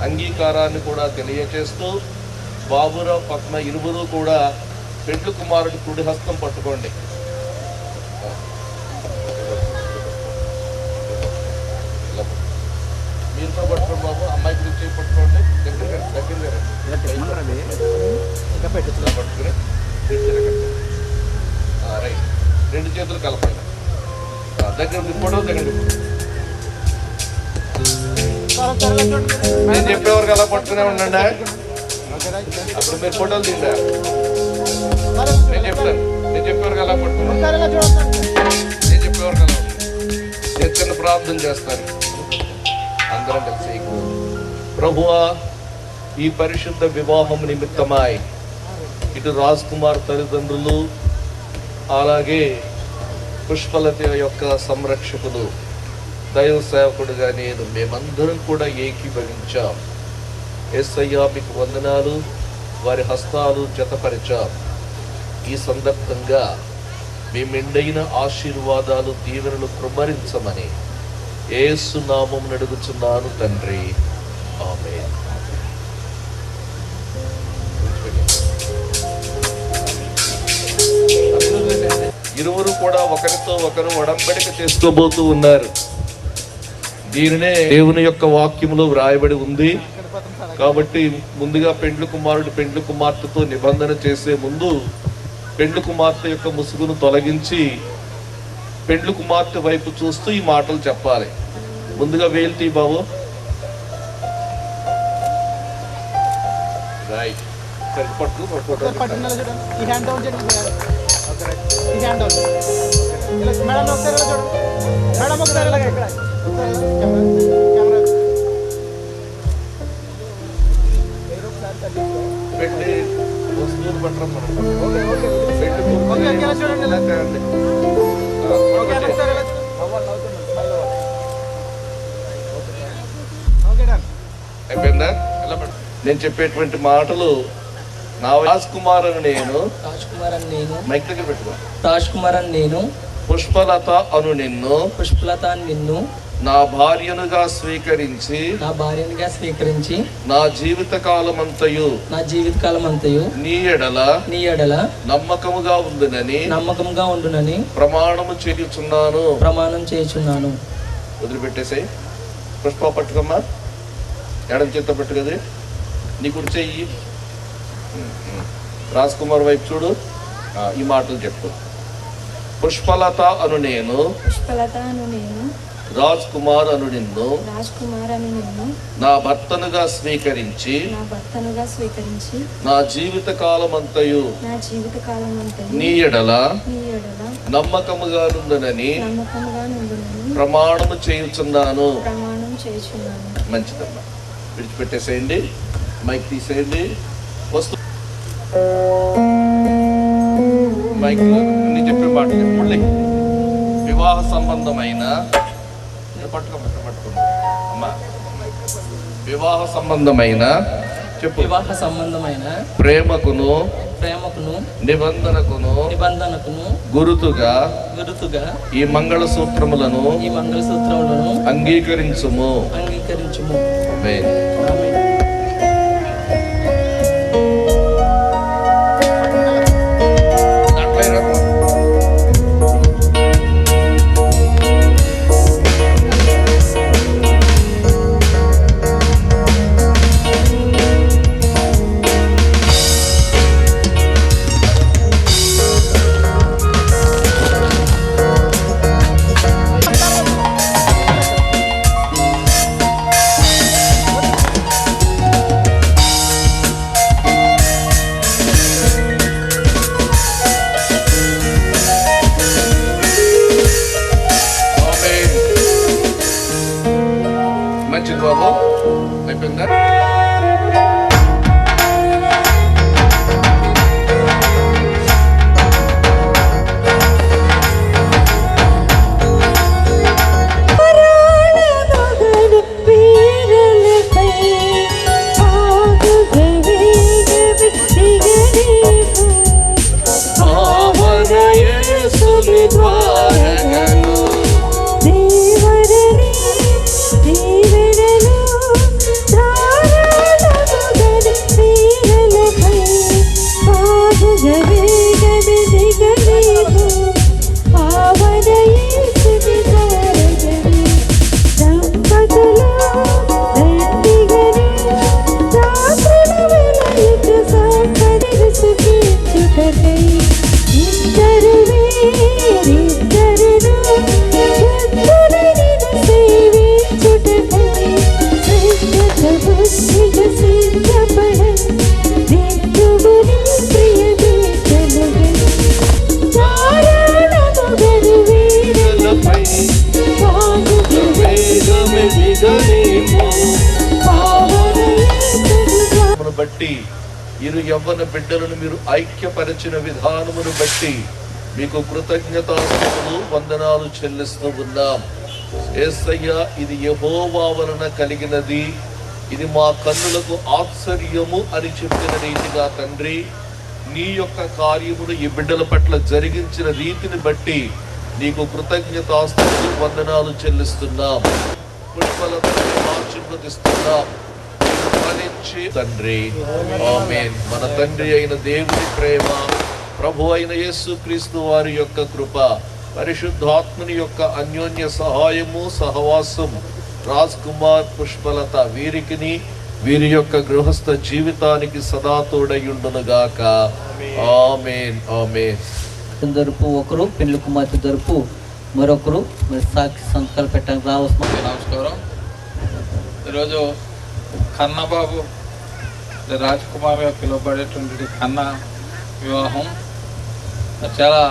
అంగీకారాన్ని కూడా తెలియచేస్తూ బాబురావు, పద్మ ఇరువురు కూడా పెండ్లి కుమారుడి కుడి హస్తం పట్టుకోండి. మీరుతో పట్టుకోండి బాబు. అమ్మాయి గురించి పట్టుకోండి. దగ్గర పట్టుకుని రైట్. రెండు చేతులు కలపండి. దగ్గర ఫోటో దగ్గర నేను చెప్పేవారికి అలా పట్టుకునే ఉండండి. అప్పుడు మీరు ఫోటోలు తింటా. నేను చెప్పేవారికి అలా పట్టుకున్నాను. నేను చెప్పేవారికి అలా నేను చిన్న ప్రార్థన చేస్తాను. అందరం కలిసి ప్రభువా, ఈ పరిశుద్ధ వివాహం నిమిత్తమై ఇటు రాజ్ కుమార్ తల్లిదండ్రులు అలాగే పుష్పలత యొక్క సంరక్షకులు దైవ సేవకుడుగా నేను మేమందరం కూడా ఏకీభవించాం. యేసయ్యా మీకు వందనాలు. వారి హస్తాలు జతపరిచాం. ఈ సందర్భంగా మీ మెండైన ఆశీర్వాదాలు దీవెనలు కృమ్మరించమని యేసు నామమున అడుగుచున్నాను తండ్రి. ఆమేన్. ఇరువురు కూడా ఒకరితో ఒకరు ఒడంబడిక చేసుకోబోతూ ఉన్నారు. దీనినే దేవుని యొక్క వాక్యములో వ్రాయబడి ఉంది. కాబట్టి ముందుగా పెండ్లి కుమారుడు పెండ్లి కుమార్తెతో నిబంధన చేసే ముందు పెండ్లి కుమార్తె యొక్క ముసుగును తొలగించి పెండ్లి కుమార్తె వైపు చూస్తూ ఈ మాటలు చెప్పాలి. ముందుగా వేల్తీ బాబు. రైట్. పెళ్లి వస్తువులు పట్టడం అయిపోయిందా? నేను చెప్పేటువంటి మాటలు నా రాజ్ కుమార్ అని నేను మైక్ దగ్గర పెట్టుకో. రాజ్ కుమార్ అని నేను పుష్పలత అను నిన్ను నా భార్యనుగా స్వీకరించి నా జీవిత కాలమంతయు నీ ఎడల నమ్మకముగా ఉండునని ప్రమాణం చేయుచున్నాను. వదిలిపెట్టేసాయి. పుష్ప పట్టుకమ్మా, ఎడం చేత పెట్టు కదా, నీ కుడి చెయ్యి. రాజ్ కుమార్ వైపు చూడు, ఈ మాటలు చెప్పు. పుష్పలత అను నేను రాజ్ కుమార్ అను నిన్ను నా భర్తనుగా స్వీకరించి నా జీవిత కాలమంతయు నీ ఎడల నమ్మకముగా నుండునని ప్రమాణము చేయుచున్నాను. మంచిదమ్మా, విడిచిపెట్టేసేయండి. మైక్ తీసేయండి. వస్తు మైక్ నీ చెప్పే మాట చెప్పండి. వివాహ సంబంధమైన అమ్మా, వివాహ సంబంధమైన ప్రేమకును నిబంధనకును గురుతుగా ఈ మంగళసూత్రములను అంగీకరించుము. మంచిది బాబు, అయిపోయిందా? బట్టి ఇరు యవ్వన బిడ్డలను మీరు ఐక్యపరిచిన విధానమును బట్టి మీకు కృతజ్ఞతాస్తుతులు వందనాలు చెల్లిస్తూ ఉన్నాం. యేసయ్య, ఇది యెహోవా వలన కలిగినది, ఇది మా కన్నులకు ఆశ్చర్యము అని చెప్పిన రీతిగా తండ్రి, నీ యొక్క కార్యమును ఈ బిడ్డల పట్ల జరిగించిన రీతిని బట్టి నీకు కృతజ్ఞతాస్తుతులు వందనాలు చెల్లిస్తున్నాం. పుష్పలతో ఆశీర్వదిస్తున్నాం తండ్రి. ఆమేన్. మన తండ్రి అయిన దేవుని ప్రేమ, ప్రభు అయిన యేసుక్రీస్తు వారి యొక్క కృప, పరిశుద్ధాత్మని యొక్క అన్యోన్య సహాయము సహవాసం రాజ్ కుమార్, పుష్పలత వీరికిని వీరి యొక్క గృహస్థ జీవితానికి సదా తోడయుండునుగాక. ఆమేన్ ఆమేన్. తరపు ఒకరు, పెళ్లి కుమార్తె తరపు మరొకరు మరి సాక్షి సంతకాలు పెట్టడానికి రావాల్సిన. నమస్కారం. ఈరోజు కన్నబాబు రాజ్ కుమార్గా పిలువబడేటువంటి కన్న వివాహం. చాలా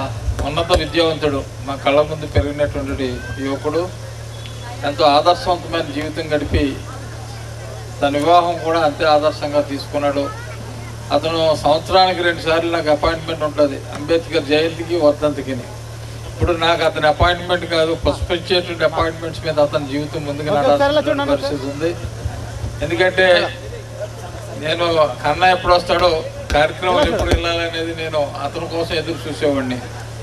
ఉన్నత విద్యావంతుడు, మా కళ్ళ ముందు పెరిగినటువంటి యువకుడు, ఎంతో ఆదర్శవంతమైన జీవితం గడిపి తన వివాహం కూడా అంతే ఆదర్శంగా తీసుకున్నాడు. అతను సంవత్సరానికి 2 సార్లు నాకు అపాయింట్మెంట్ ఉంటుంది, అంబేద్కర్ జయంతికి, వర్ధంతికి. ఇప్పుడు నాకు అతని అపాయింట్మెంట్ కాదు, పుష్పించేటువంటి అపాయింట్మెంట్స్ మీద అతని జీవితం ముందుకు నడాల్సిన పరిస్థితి ఉంది. ఎందుకంటే నేను కన్నా ఎప్పుడు వస్తాడో, కార్యక్రమాలు ఎప్పుడు వెళ్ళాలనేది నేను అతని కోసం ఎదురు చూసేవాడిని.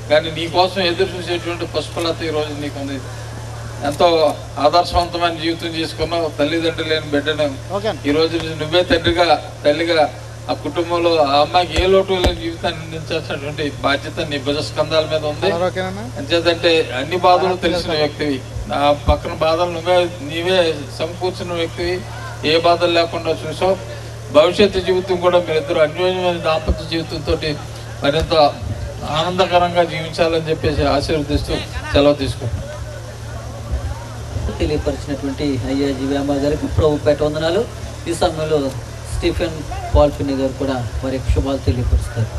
కానీ నీ కోసం ఎదురు చూసేటువంటి పుష్పలత ఈరోజు నీకు ఉంది. ఎంతో ఆదర్శవంతమైన జీవితం చేసుకున్నావు. తల్లిదండ్రులు లేని బిడ్డను ఈరోజు నువ్వే తల్లిగా ఆ కుటుంబంలో ఆ అమ్మాయికి ఏ లోటు లేని జీవితాన్ని అందించాల్సినటువంటి బాధ్యత నీ భుజస్కంధాల మీద ఉంది. అంచేతంటే అన్ని బాధలు తెలిసిన వ్యక్తివి, ఆ పక్కన బాధలు నీవే సమకూర్చిన వ్యక్తివి, ఏ బాధలు లేకుండా చూసావు. భవిష్యత్తు జీవితం కూడా మీరిద్దరు అన్యోన్యమైన దాంపత్య జీవితంతో మరింత ఆనందకరంగా జీవించాలని చెప్పేసి ఆశీర్వదిస్తూ సెలవు తీసుకుంటాం. తెలియపరిచినటువంటి అయ్యాజీ వ్యామ గారికి ప్రభుపేట వందనాలు. ఈ సమయంలో స్టీఫెన్ పాల్పిని గారు కూడా వారి శుభాలు తెలియపరుస్తారు.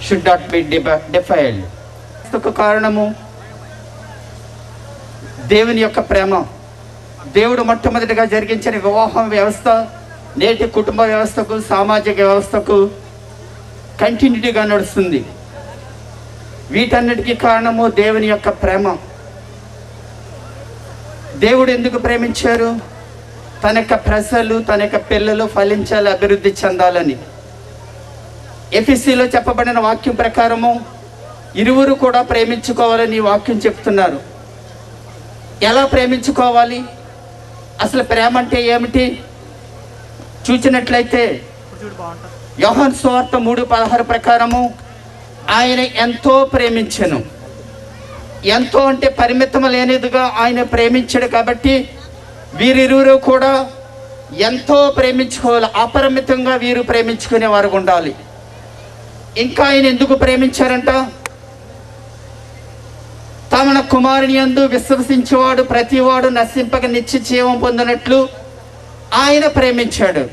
should not be defiled. కారణము దేవుని యొక్క ప్రేమ. దేవుడు మొట్టమొదటిగా జరిగించిన వివాహం వ్యవస్థ నేటి కుటుంబ వ్యవస్థకు, సామాజిక వ్యవస్థకు కంటిన్యూటీగా నడుస్తుంది. వీటన్నిటికీ కారణము దేవుని యొక్క ప్రేమ. దేవుడు ఎందుకు ప్రేమించారు? తన యొక్క ప్రజలు, తన యొక్క పిల్లలు ఫలించాలి, అభివృద్ధి చెందాలని. ఎఫెసీలో చెప్పబడిన వాక్యం ప్రకారము ఇరువురు కూడా ప్రేమించుకోవాలని వాక్యం చెప్తున్నారు. ఎలా ప్రేమించుకోవాలి? అసలు ప్రేమ అంటే ఏమిటి చూచినట్లయితే యోహాను సువార్త 3:16 ప్రకారము ఆయన ఎంతో ప్రేమించెను. ఎంతో అంటే పరిమితం లేనిదిగా ఆయన ప్రేమించాడు. కాబట్టి వీరిరువురు కూడా ఎంతో ప్రేమించుకోవాలి, అపరిమితంగా వీరు ప్రేమించుకునే వారు ఉండాలి. ఇంకా ఆయన ఎందుకు ప్రేమించారంట? తమ కుమారుని యందు విశ్వసించేవాడు ప్రతివాడు నశింపక నిత్య జీవం పొందినట్లు ఆయన ప్రేమించాడు.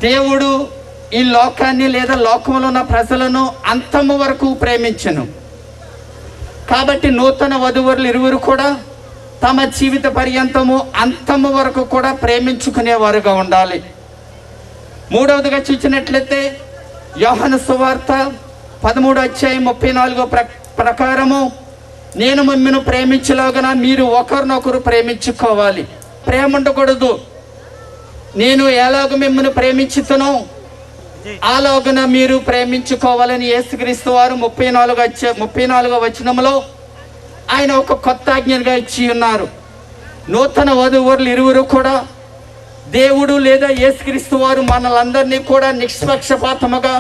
దేవుడు ఈ లోకాన్ని లేదా లోకంలో ఉన్న ప్రజలను అంతము వరకు ప్రేమించను. కాబట్టి నూతన వధువరులు ఇరువురు కూడా తమ జీవిత పర్యంతము అంతము వరకు కూడా ప్రేమించుకునేవారుగా ఉండాలి. మూడవదిగా చూసినట్లయితే యోహాను సువార్త 13:34 ప్రకారము నేను మిమ్మల్ని ప్రేమించలాగన మీరు ఒకరినొకరు ప్రేమించుకోవాలి. ప్రేమ ఉండకూడదు. నేను ఎలాగ మిమ్మల్ని ప్రేమించుతానో అలాగున మీరు ప్రేమించుకోవాలని యేసుక్రీస్తు వారు 34వ వచనంలో ఆయన ఒక కొత్త ఆజ్ఞగా ఇచ్చి ఉన్నారు. నూతన వధూవరులు ఇరువురు కూడా దేవుడు లేదా యేసుక్రీస్తు వారు మనలందరినీ కూడా నిష్పక్షపాతముగా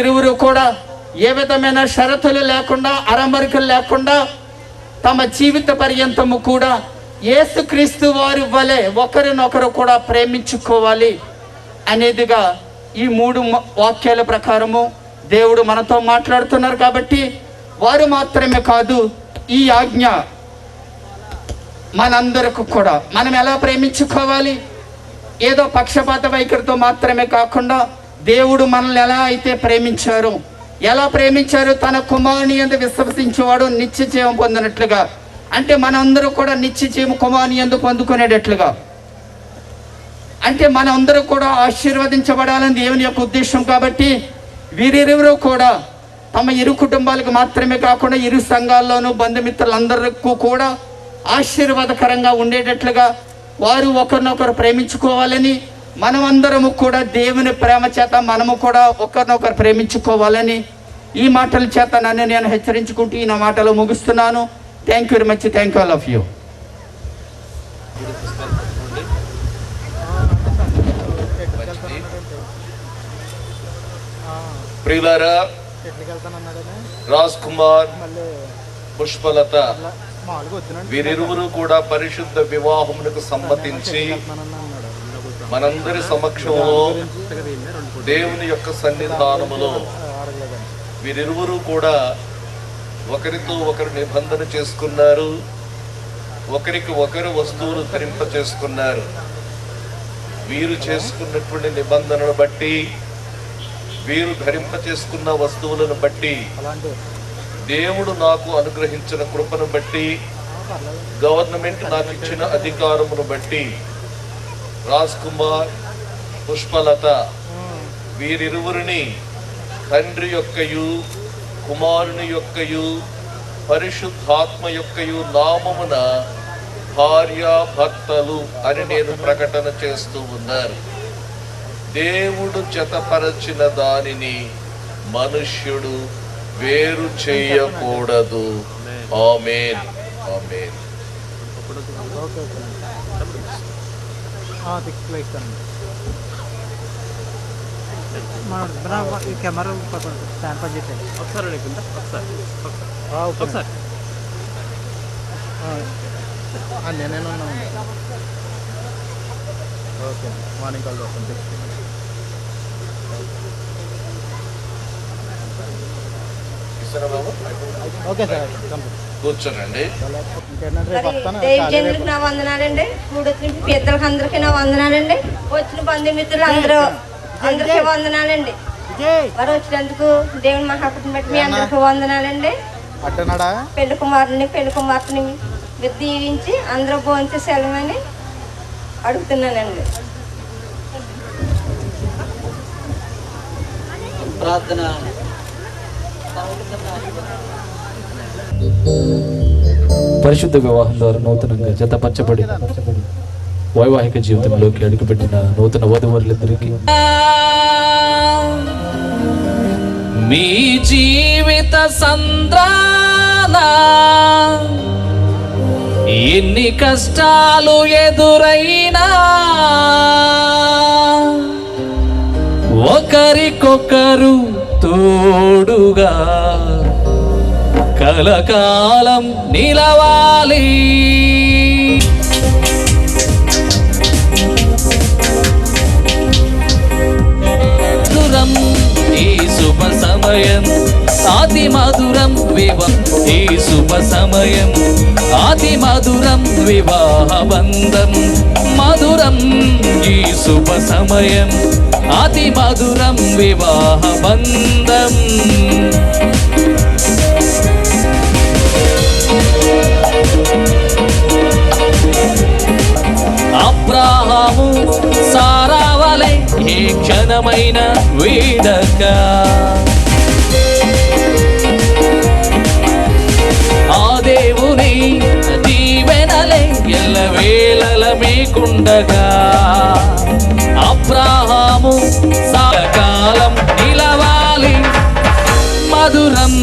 ఇరువురు కూడా ఏ విధమైన షరతులు లేకుండా, అరమరికలు లేకుండా తమ జీవిత పర్యంతము కూడా యేసుక్రీస్తు వారి వలె ఒకరినొకరు కూడా ప్రేమించుకోవాలి అనేదిగా ఈ 3 వాక్యాల ప్రకారము దేవుడు మనతో మాట్లాడుతున్నారు. కాబట్టి వారు మాత్రమే కాదు, ఈ ఆజ్ఞ మనందరికి కూడా మనం ఎలా ప్రేమించుకోవాలి, ఏదో పక్షపాత వైఖరితో మాత్రమే కాకుండా దేవుడు మనల్ని ఎలా అయితే ప్రేమించారో, ఎలా ప్రేమించారో తన కుమారుని యందు విశ్వసించేవాడు నిత్య జీవం పొందినట్లుగా, అంటే మనందరూ కూడా నిత్య జీవం కుమారుని యందు పొందుకునేటట్లుగా, అంటే మనందరూ కూడా ఆశీర్వదించబడాలని దేవుని యొక్క ఉద్దేశం. కాబట్టి వీరిరువురు కూడా తమ ఇరు కుటుంబాలకు మాత్రమే కాకుండా ఇరు సంఘాల్లోనూ బంధుమిత్రులందరికీ కూడా ఆశీర్వాదకరంగా ఉండేటట్లుగా వారు ఒకరినొకరు ప్రేమించుకోవాలని, మనమందరము కూడా దేవుని ప్రేమ చేత మనము కూడా ఒకరినొకరు ప్రేమించుకోవాలని ఈ మాటల చేత నన్ను నేను హెచ్చరించుకుంటూ ఈ నా మాటలు ముగిస్తున్నాను. Thank you very much. Thank you all of you. ప్రియులారా, రాజ్ కుమార్, పుష్పలత వీరిరువురు కూడా పరిశుద్ధ వివాహమునకు సమ్మతించి మనందరి సమక్షంలో దేవుని యొక్క సన్నిధానములో వీరిరువురు కూడా ఒకరితో ఒకరు నిబంధన చేసుకున్నారు. ఒకరికి ఒకరు వస్తువులు ధరింప చేసుకున్నారు. వీరు చేసుకున్నటువంటి నిబంధనను బట్టి, వీరు ధరింప చేసుకున్న వస్తువులను బట్టి, దేవుడు నాకు అనుగ్రహించిన కృపను బట్టి, గవర్నమెంట్ నాకు ఇచ్చిన అధికారమును బట్టి రాజ్ కుమార్, పుష్పలత వీరిరువురిని తండ్రి యొక్కయు కుమారుని యొక్కయు పరిశుద్ధాత్మ యొక్కయు నామమున భార్యాభర్తలు అని నేను ప్రకటన చేస్తూ ఉన్నారు. దేవుడు జతపరచిన దానిని మనుష్యుడు వేరు చేయకూడదు. ఆమేన్. ఆమేన్. కెమెరా స్టాండ్ పని చేయండి ఒకసారి ఒకసారి నేనేనా ఓకే మార్నింగ్ కాల్ చేస్తాను. ఓకే సార్ కూర్చోనండి. జనులకు నా వందనాలండి. కూడొచ్చిన పెద్దలకు అందరికీ నా వందనాలండి. వచ్చిన బంధుమిత్రులు అందరికీ వందనాలండి. వారు వచ్చినందుకు దేవుని మహాకృపను బట్టి మీ అందరికీ వందనాలండి. పెళ్లి కుమారుని పెళ్లి కుమార్తెని దీవించి అందరూ భోంచే సెలవని అడుగుతున్నానండి. ప్రార్థన. పరిశుద్ధ వివాహం ద్వారా నూతనంగా జతపరచబడి వైవాహిక జీవితంలోకి అడుగుపెట్టిన నూతన వధువరులందరికీ మీ జీవిత సంద్రాన ఎన్ని కష్టాలు ఎదురైనా ఒకరికొకరు తోడుగా కలకాలం నిలవాలి. మధురం ఈ శుభ సమయం, అతి మధురం ఈ శుభ సమయం, అతి మధురం వివాహ బంధం. మధురం ఈ శుభ సమయం, అతి మధురం వివాహ బంధం. అబ్రాహాము సారావలే ఏ క్షణమైన వీడక, ఆ దేవుని దీవెనలే ఎల్లవేళల మీకుండగా. అబ్రాహాము సాకాలం నిలవాలి. మధురం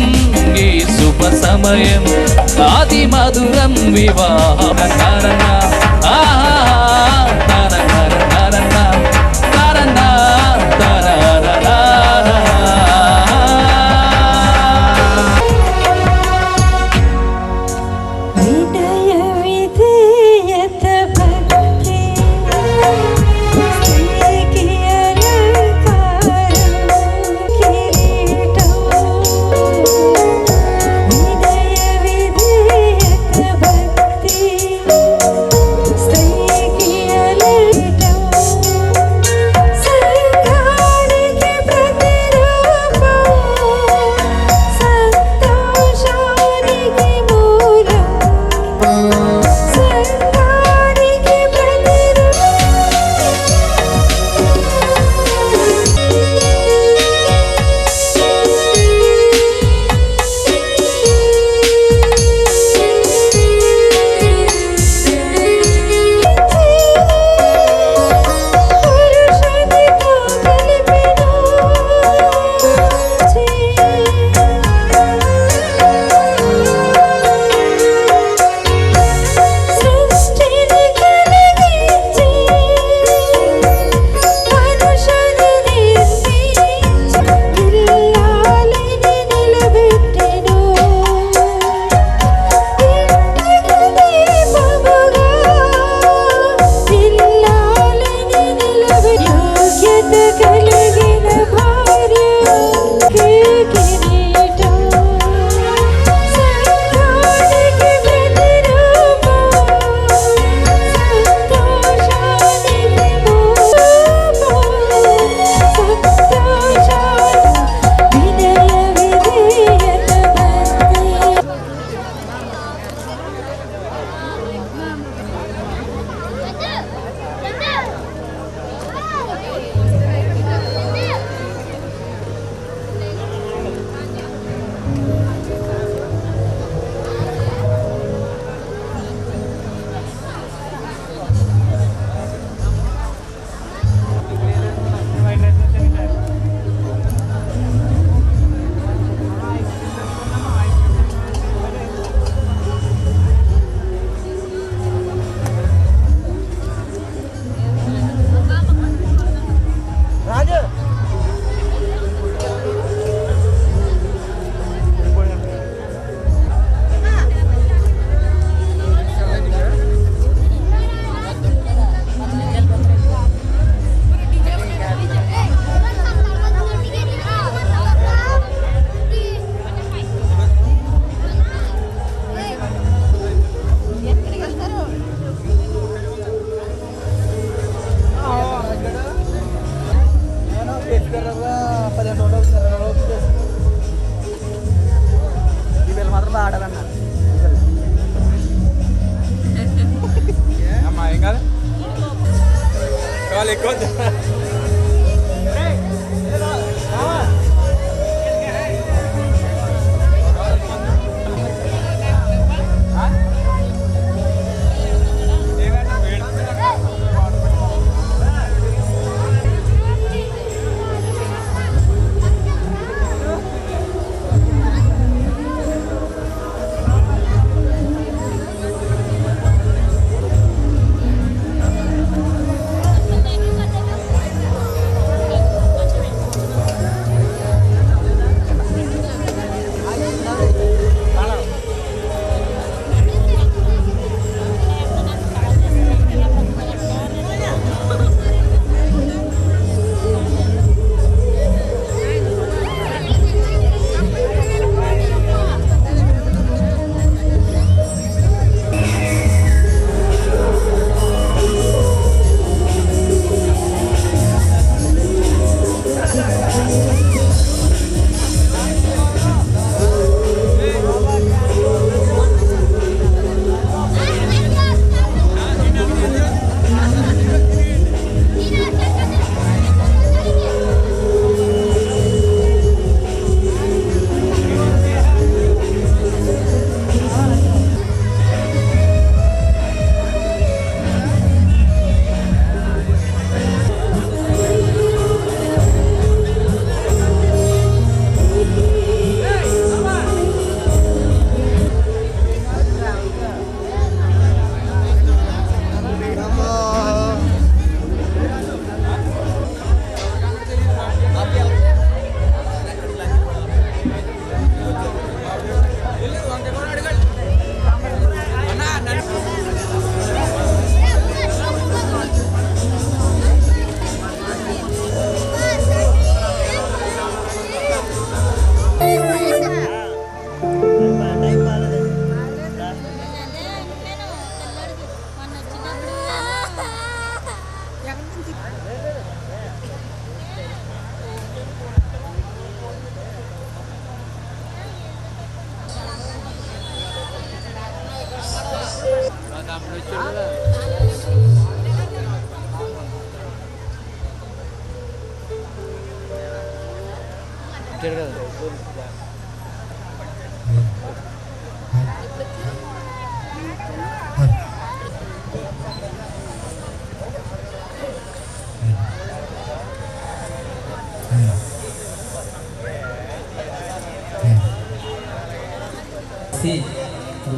ఈ శుభ సమయం, అతి మధురం వివాహం. స్త్రీకి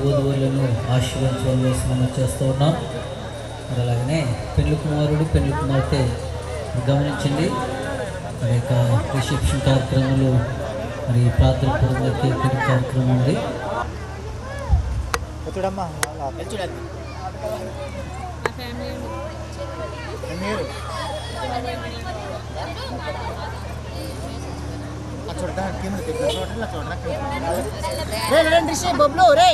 వధువులను ఆశీర్వదించవలసి మనం చేస్తూ ఉన్నాం. మరి అలాగనే పెళ్లి కుమారుడు పెళ్లి కుమార్తె గమనించండి. మరి యొక్క రిసెప్షన్ కార్యక్రమాలు మరి ప్రార్థన పూర్వక కేక్ కార్యక్రమం ఉంది. బొబ్లు రే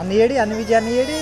అన్ని ఏడి అన్ని విజయ అన్ని ఏడి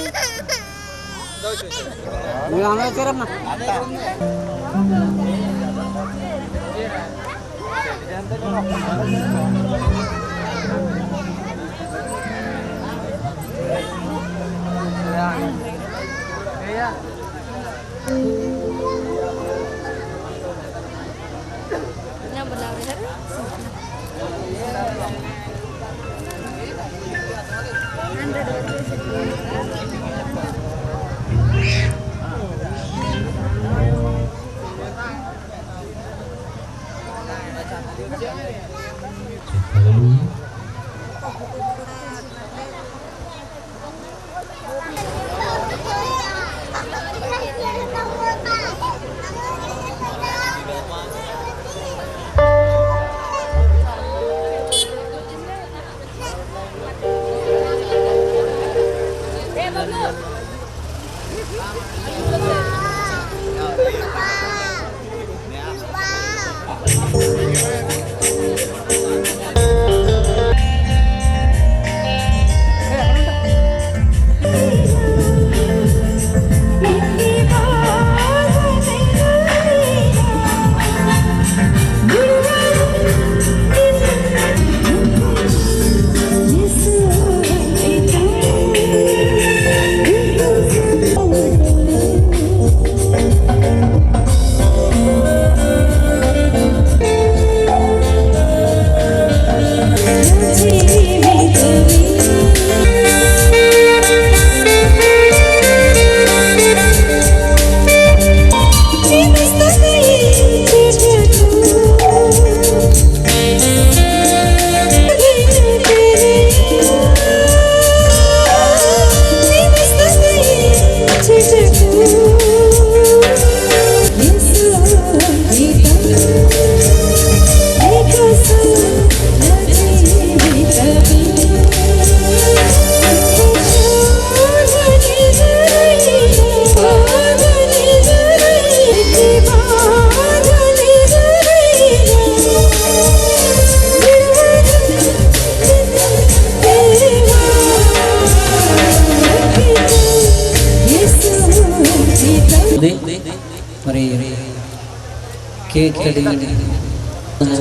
కేక్ కటింగ్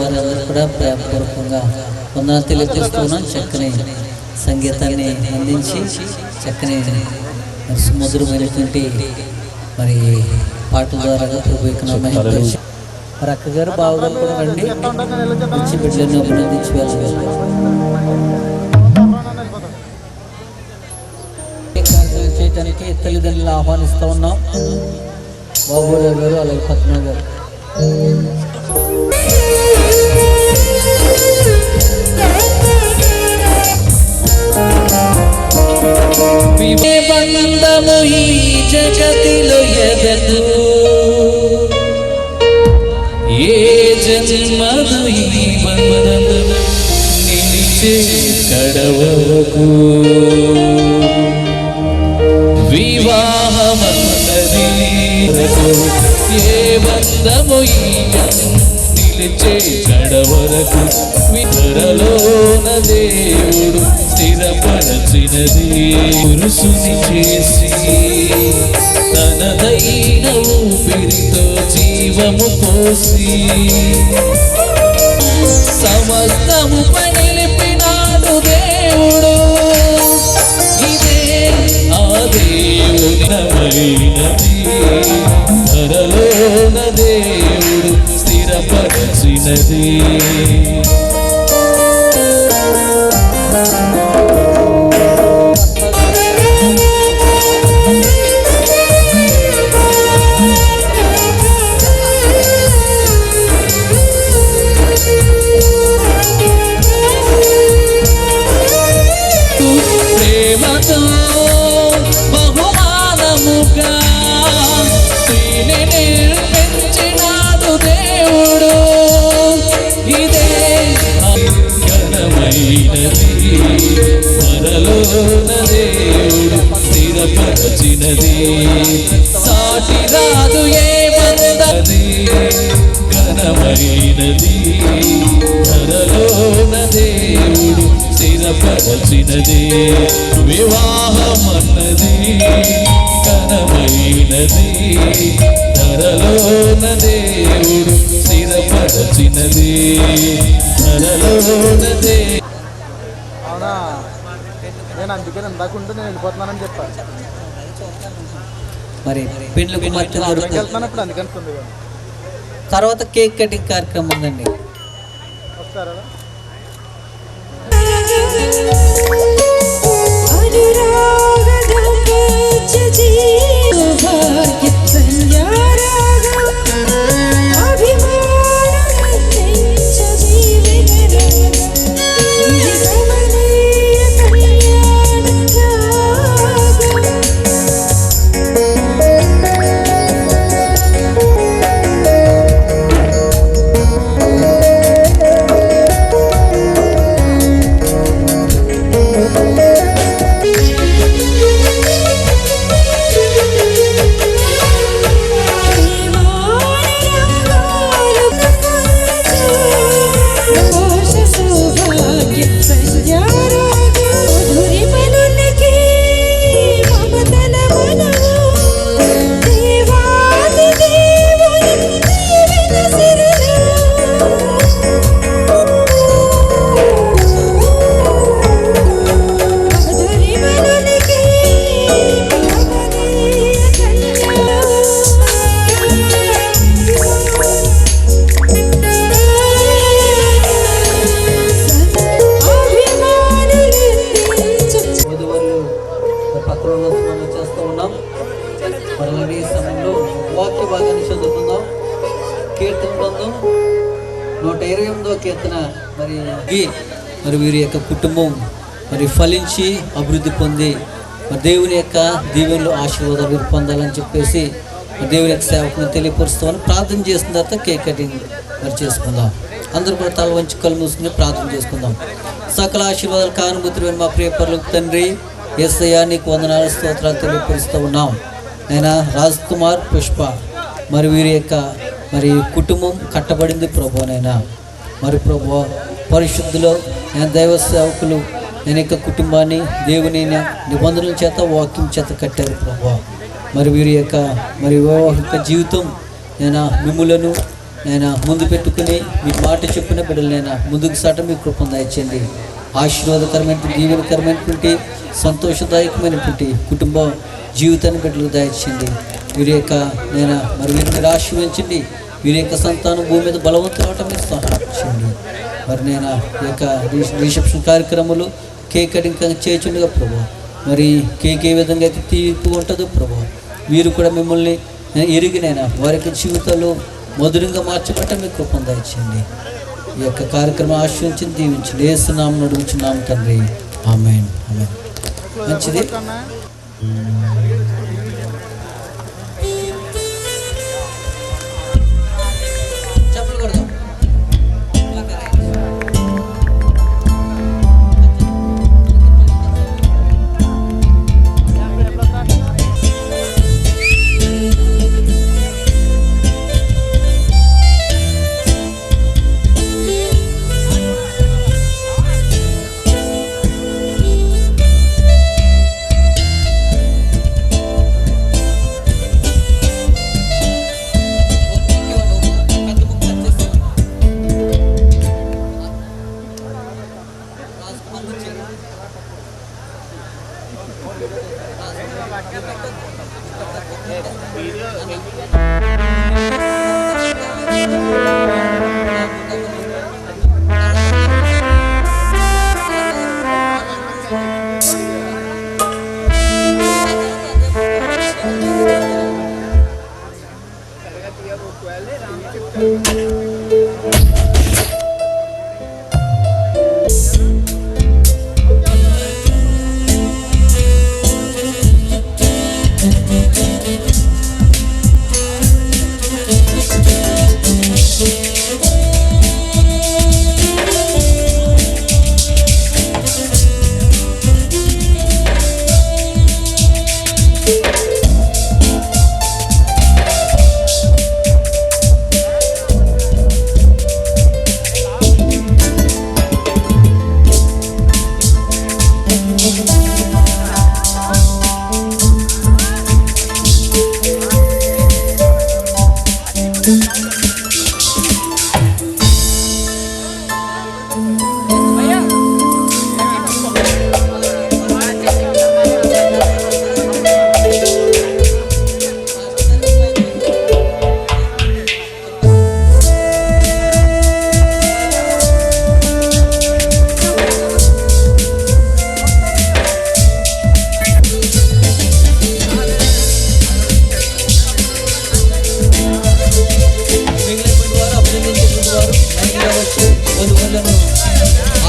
వారందరూ కూడా ప్రేమపూర్వకంగా వందనాలు తెలియజేస్తున్నాం. చక్కని సంగీతాన్ని అందించి చక్కని సుమధురమైనటువంటి మరి పాటల ద్వారా మరి అక్కగారు బావగారు కూడా రండి, వచ్చి బిడ్డలను అభినందించి వెళ్ళాలి. చేయడానికి తల్లిదండ్రులను ఆహ్వానిస్తూ ఉన్నాం. బాబురావు గారు అలాగే పద్మ గారు. బంధము ఈ జగతిలో ఎదదు, ఏ జన్మదు ఈ బంధము నిలిచే కడవకు. వివాహమన్నది ఏ బంధము ఈ నిలిచే కడవరకు. విధరలోన దేవుడు స్థిరపరచినది, పురుషుని చేసి తనదైన ఊపిరితో జీవము పోసి సమస్తము నిలిపినాడు దేవుడు. ఇదే ఆ దేవునిమైనది, ధరలోన దేవుడు స్థిరపరచినది. ప్రేమతో బహుమానముగా స్త్రీని నిర్మించినాడు దేవుడు. ఇదే ఘనమైనది, మరలోన దేవుడు స్థిరపరచినది. సాటి రాదు ఏ బంధది, ఘనమైనది, ధరలోన దేవుడు స్థిరపరచినది. వివాహమన్నది ఘనమైనది, ధరలోన దేవుడు స్థిరపరచినది. ధరలోన అవునా, నేను అందుకే ఇందాకుంటూ నేను వెళ్ళిపోతున్నానని చెప్పాను. మరి పెండ్లు కుమార్తె వెళ్తున్నప్పుడు అందుకనుకుంది. తర్వాత కేక్ కటింగ్ కార్యక్రమం ఉందండి. వస్తారా? కీర్తన మరి వీరి యొక్క కుటుంబం మరి ఫలించి అభివృద్ధి పొంది మరి దేవుని యొక్క దీవెనలు ఆశీర్వాదాలు వీరు పొందాలని చెప్పేసి దేవుని యొక్క సేవకుని తెలియపరుస్తామని ప్రార్థన చేసిన తర్వాత కేక్ కటింగ్ మరి చేసుకుందాం. అందరూ కూడా తల వంచి కళ్ళు మూసుకుని ప్రార్థన చేసుకుందాం. సకల ఆశీర్వాదాలు కానుభూతులు మా ప్రియ పరలోక తండ్రి యేసయ్యా నీకు వందనాలు స్తోత్రాలు తెలియపరుస్తూ ఉన్నాం. నేను రాజ్ కుమార్ పుష్ప మరి వీరి యొక్క మరి కుటుంబం కట్టబడింది ప్రభునైనా. మరి ప్రభు పరిశుద్ధులో నేను దైవ సేవకులు నేను యొక్క కుటుంబాన్ని దేవుని నిబంధనల చేత వాక్యం చేత కట్టారు ప్రభు. మరి వీరి యొక్క మరి వివాహిక జీవితం నేను మిమ్ములను నేను ముందు పెట్టుకుని మీ మాట చెప్పిన బిడ్డలు నేను ముందుకు సాట మీ కృపను దయచేయండి. ఆశీర్వాదకరమైనటువంటి దీవెనకరమైనటువంటి సంతోషదాయకమైనటువంటి కుటుంబ జీవితాన్ని బిడ్డలు దయచేయండి. వీరి యొక్క నేను మరి వీరిని మీరు ఆశీర్వదించండి. వీరి యొక్క సంతానం భూమి మీద బలవంతులు అవటం మీరు సహాయం చేయండి. మరి నేను ఈ యొక్క రిసెప్షన్ కార్యక్రమాలు కేక్ కటింగ్ చేయచుండగా ప్రభు, మరి కేక్ ఏ విధంగా అయితే తీర్పు ఉంటుందో ప్రభు, వీరు కూడా మిమ్మల్ని ఎరిగినైనా వారి యొక్క జీవితాల్లో మధురంగా మార్చబట్ట మీ కృపను దయచేయండి. ఈ యొక్క కార్యక్రమం ఆశ్రయించి దీవించండి. యేసు నామమున అడుగుచున్నాము తండ్రి, ఆమేన్. ఆమేన్. మంచిది.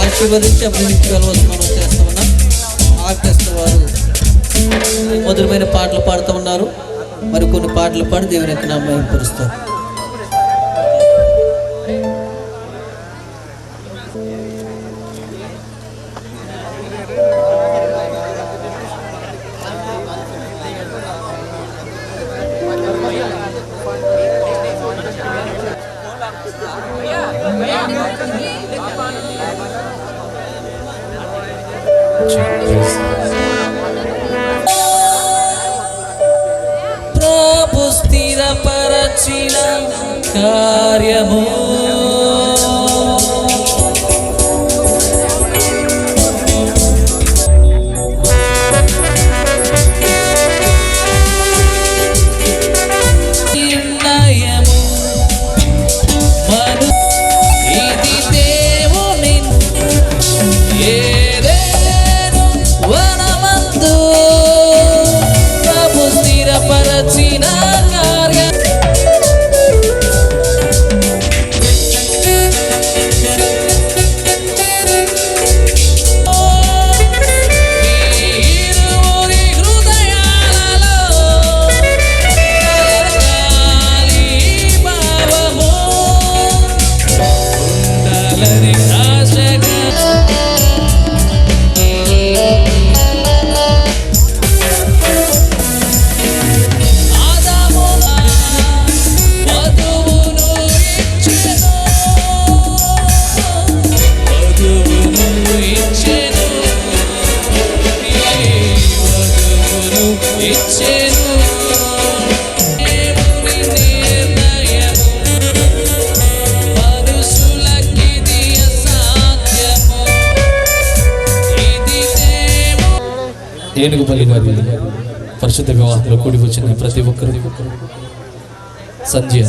ఆశీర్వదించి అభివృద్ధి వెళ్ళవలసిన చేస్తూ ఉన్నాం. ఆర్కెస్ట్రా వారు మధురమైన పాటలు పాడుతూ ఉన్నారు. మరి కొన్ని పాటలు పాడి దేవుని యొక్క నామం పరుస్తారు. ప్రభు స్థిరపరచిన కార్యము ఏనుగుపల్లి గారి పరిశుద్ధ వివాహంలో కూడి వచ్చిన ప్రతి ఒక్కరు సంధ్య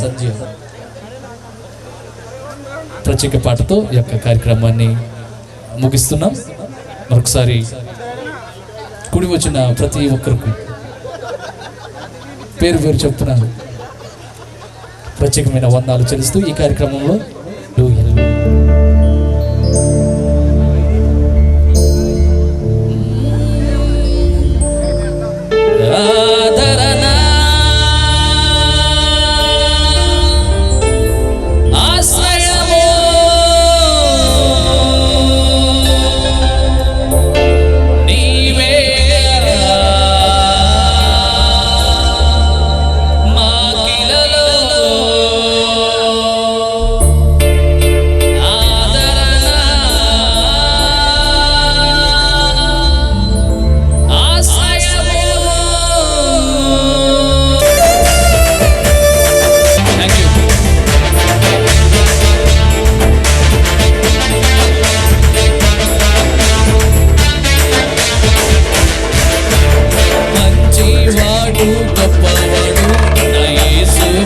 ప్రత్యేక పాటతో ఈ యొక్క కార్యక్రమాన్ని ముగిస్తున్నాం. మరొకసారి కూడి వచ్చిన ప్రతి ఒక్కరికి పేరు పేరు చెప్తున్న ప్రత్యేకమైన వందనాలు చెల్లిస్తూ ఈ కార్యక్రమంలో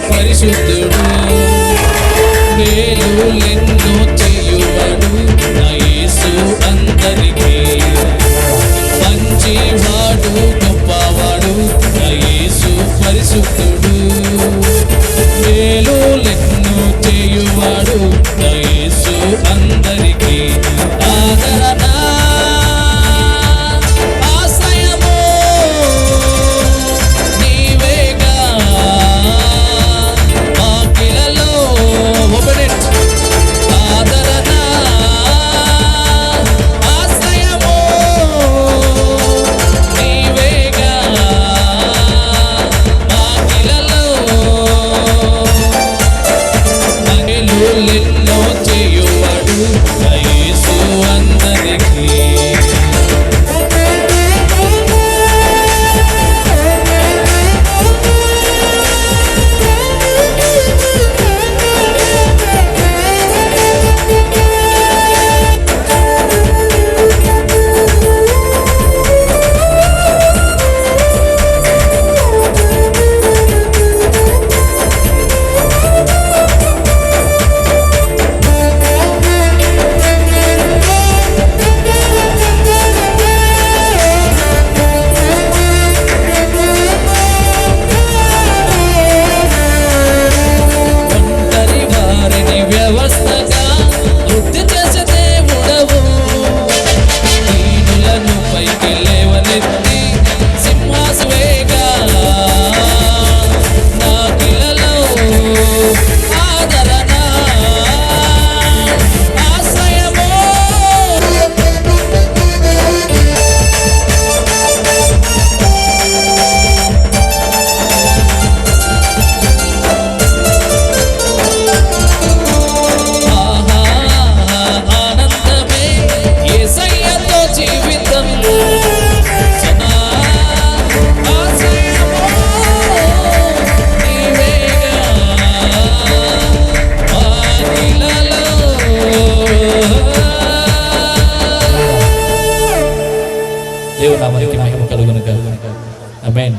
పరిశుద్ధుడు మేలులెన్నో చేయువాడు నా యేసు అందరికీ. మంచివాడు గొప్పవాడు నా యేసు పరిశుద్ధుడు మేలులెన్నో చేయువాడు నా యేసు అందరికీ. ఆదరణ దేవునామానికి మహిమ కలుగును గాక. ఆమేన్.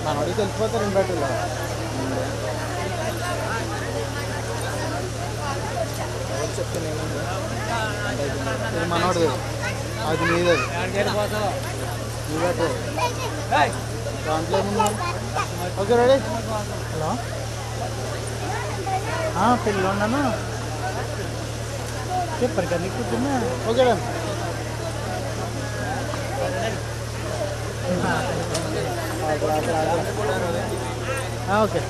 మనోడికి వెళ్ళిపోతారు ఇంబట్లో చెప్తాను మనోడిది అది నీది నీదే దాంట్లో ఏముంది. Okay ready. హలో పెళ్ళి ఉన్నాను చెప్పారు కదా నీకు కూర్చున్నా. ఓకే రా ఓకే.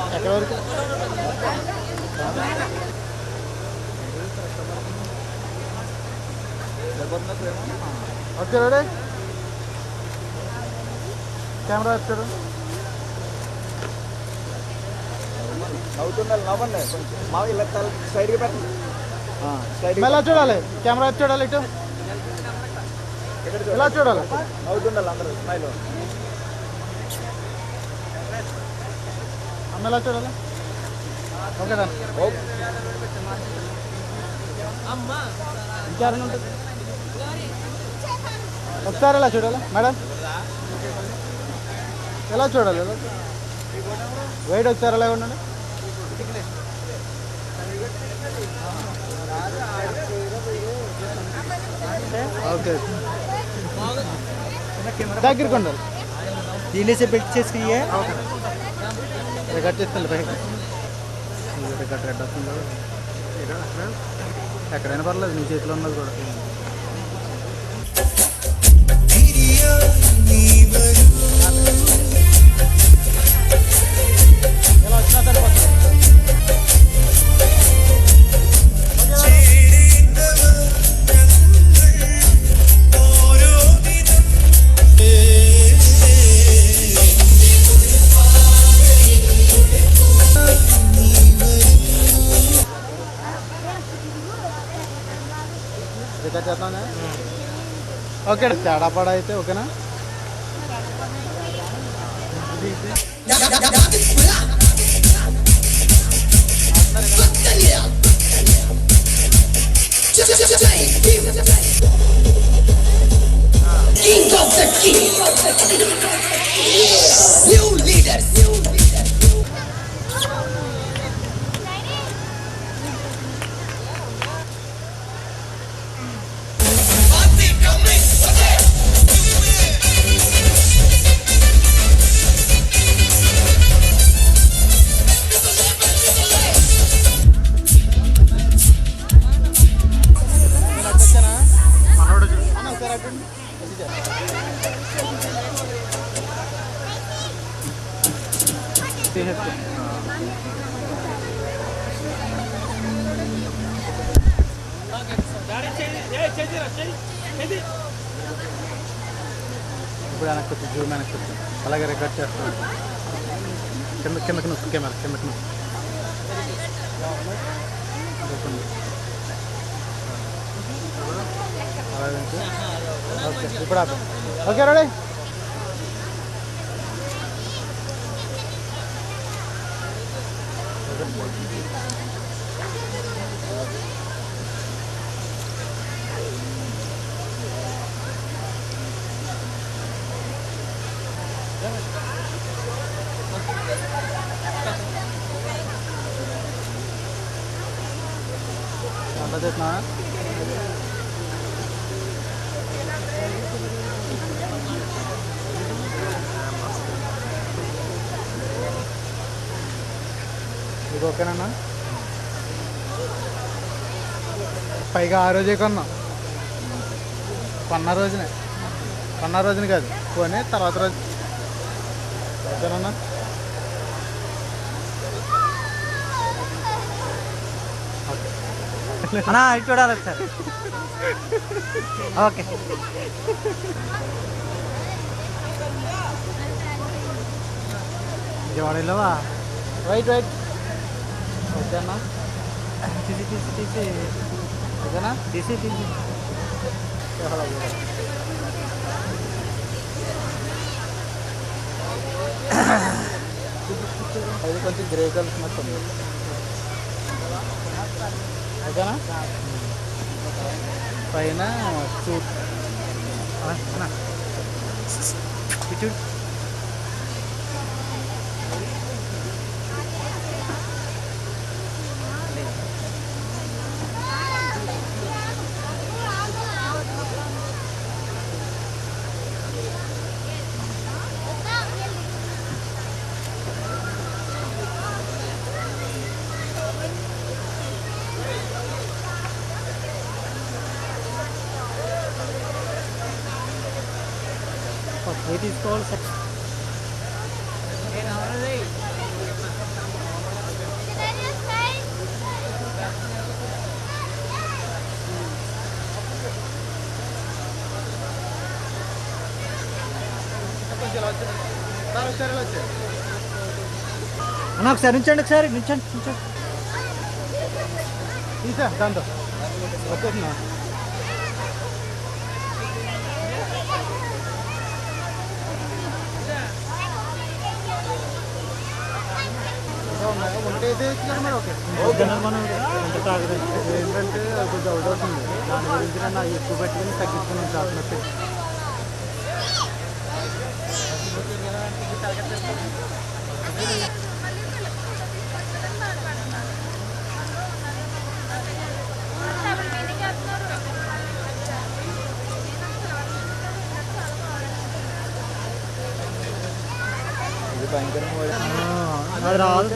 ఎక్కడ వరకు ఓకే రెడీ కెమెరా వచ్చారు అవుతుండాలి నవ్వండి మా ఇలా సైడ్కి పెట్టండి ఇలా చూడాలి కెమెరా చూడాలి ఇటు ఇలా చూడాలి అవుతుండాలి అందరూ స్మైల్ అమ్మ ఎలా చూడాలి ఓకేనా ఇంకెవరైనా ఉంటుంది ఒకసారి ఎలా చూడాలి మేడం ఎలా చూడాలి వెయిట్ ఒకసారి ఎలా ఉండండి ఓకే దగ్గరికి ఉండాలి దీనిసే పెట్టి చేసి రికార్డ్ చేస్తాను రికార్డ్ రెడ్ వస్తుంది ఎక్కడైనా పర్లేదు నీ చేతిలో ఉన్నది కూడా ఎలా వచ్చినా సరిపోతుంది రికార్డ్ చేద్దామా ఓకే తేడా పడ అయితే ఓకేనా King of the king. New leaders. ఇప్పుడు వెనక్కి వచ్చి జూమ్ వెనక్కి వచ్చి అలాగే రికార్డ్ చేస్తాను కిందకి నొక్కు కెమెరా కిందకి నొక్కు అలాగే ఓకే ఇప్పుడు ఆపు ఓకే రెడీ అంతా చేస్తున్నా ఇది ఓకేనా పైగా ఆ రోజే కొన్నాం కొన్న రోజునే కాదు కొని తర్వాత రోజు ఓకేనా అన్నా ఇటు చూడాలి సార్ ఓకే విజయవాడలోవా రైట్ ఓకేనా తీసి ఓకేనా తీసి అది కొంచెం గ్రే కలుస్తున్నట్టు ఉంది ఓకేనా పైన చూడు చూడు తీసుకోవాలి సార్ అన్న ఒకసారి నుంచండి, ఒకసారి నుంచండి నుంచండి తీసా దాంతో వచ్చేస్తున్నా. మనం ఎంత తాగదు ఏంటంటే అది కొంచెం అవుట్ అవుతుంది. దాని గురించి నా ఎక్కువ పెట్టుకుని తగ్గించుకుని ఉంచాల్సి అది రాదు.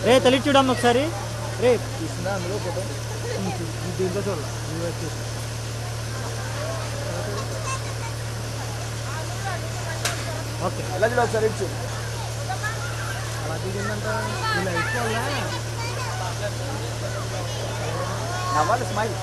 రే తల్లి చూడమ్మ ఒకసారి. రే తీసిందా అందులో ఫోటో దీంట్లో చూడాలి. ఓకే ఎలా చూడ ఒకసారి ఇచ్చు అలా దిగిందంట. ఇలా ఇచ్చుకోవాలా నవ్వాలి స్మైల్.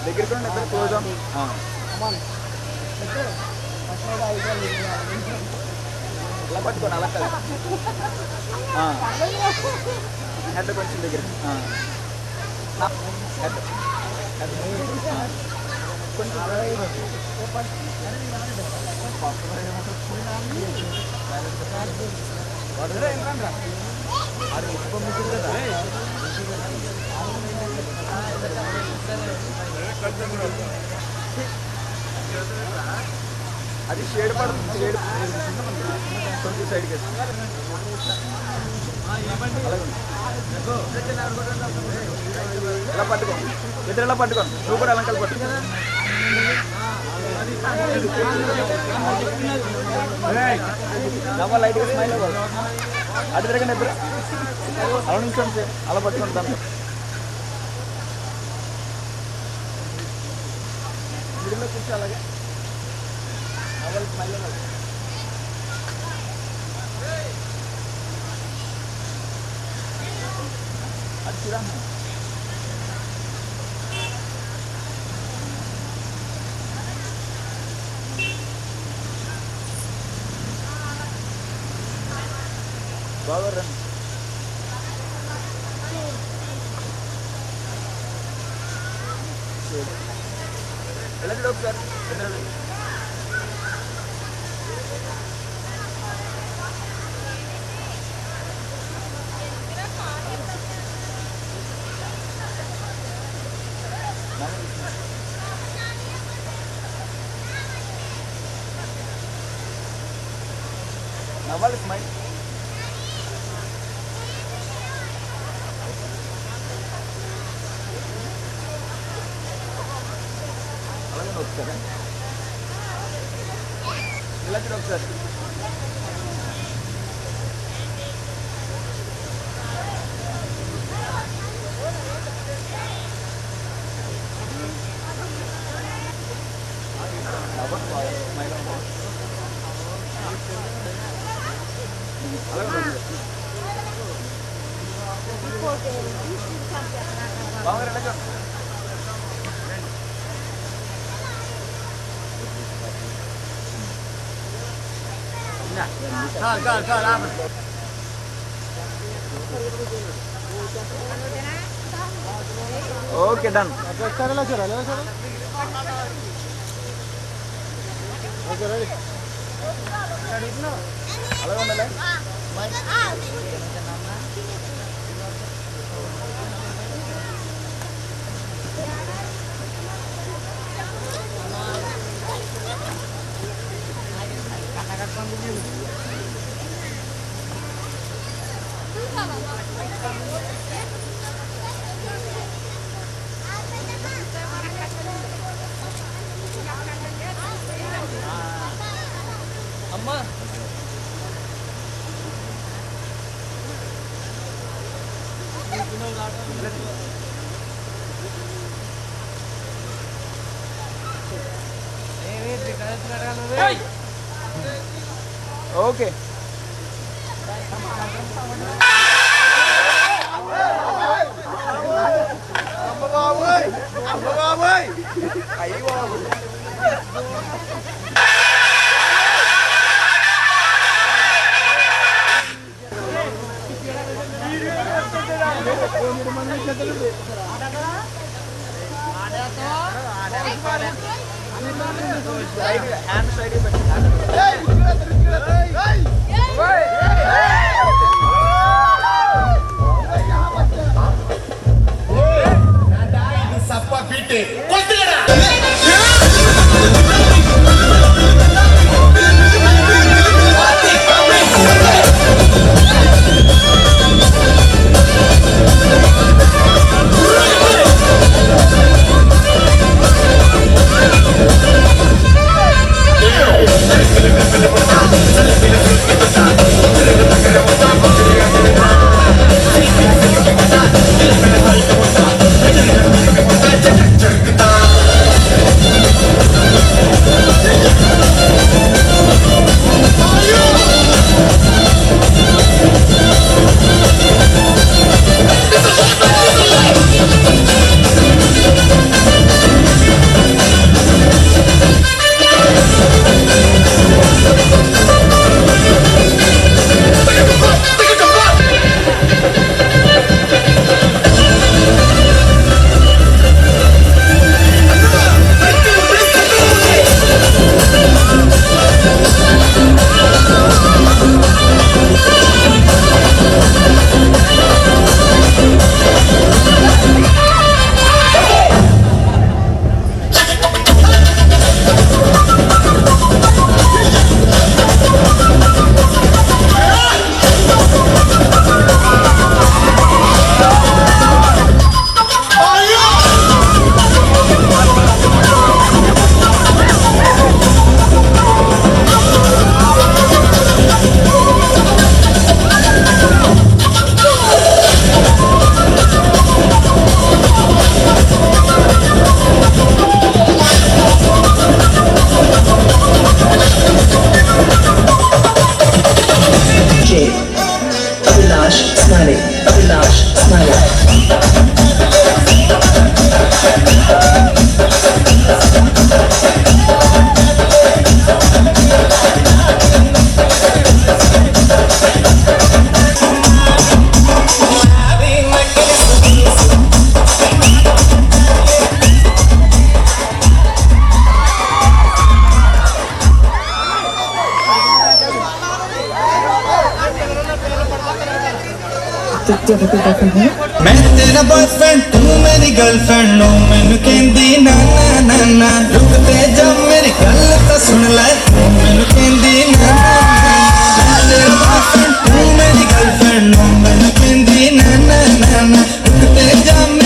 దగ్గరికి క్లోజ్ ఇలా పట్టుకోండి. అలా హెడ్ కొంచెం దగ్గర కొంచెం అది షేడ్ పడుతుంది. షేడ్ కొంచెం సైడ్కి ఎలా పట్టుకోండి. ఇద్దరు ఎలా పట్టుకోండి. నువ్వు కూడా అలంకాలు పట్టుకో. నవ్వ లైట్గా స్మైల్ అవ్వాలి. అటు తిరగండి ఇద్దరు. అలా నుంచి అలా పట్టుకోండి. దాంట్లో మిడిల్లో కూర్చో. అలాగే నవ్వాలి స్మైల్ అవ్వాలి. అది చూడండి. బాగా రండి. ఎలా చూడ ఒకసారి. నవ్వాలి స్మైల్. ఒకసారి ఇలా చూడు ఒకసారి. Okay done. Okay ready. అలాగే ఉండాలి. అమ్మా ఓకే मैं तेरा बॉयफ्रेंड तू मेरी गर्लफ्रेंड नो मैनू कहंदी ना ना ना ना रुक ते जब मेरी गल तो सुन ले तू मैनू कहंदी ना ना मैं तेरा बॉयफ्रेंड तू मेरी गर्लफ्रेंड नो मैनू कहंदी ना ना ना ना रुक ते जब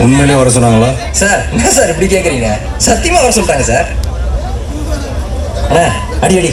உண்மையிலே வர சொன்னாங்களா? சார் என்ன சார் இப்படி கேட்குறீங்க? சத்தியமாக வர சொல்லிட்டாங்க சார். அண்ணா அடி அடி.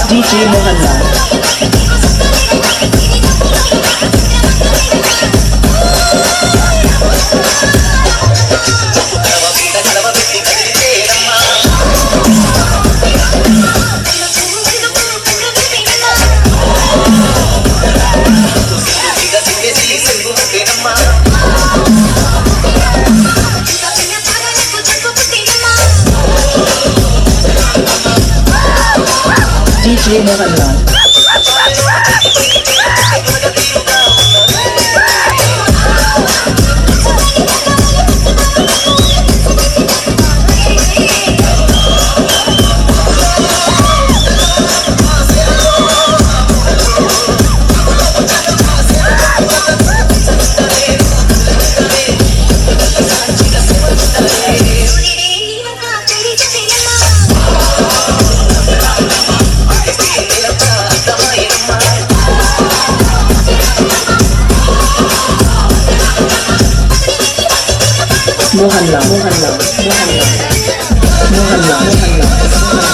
DJ Mohanlal. DJ Mohanlal. Mohanlal, Mohanlal, Mohanlal, Mohanlal.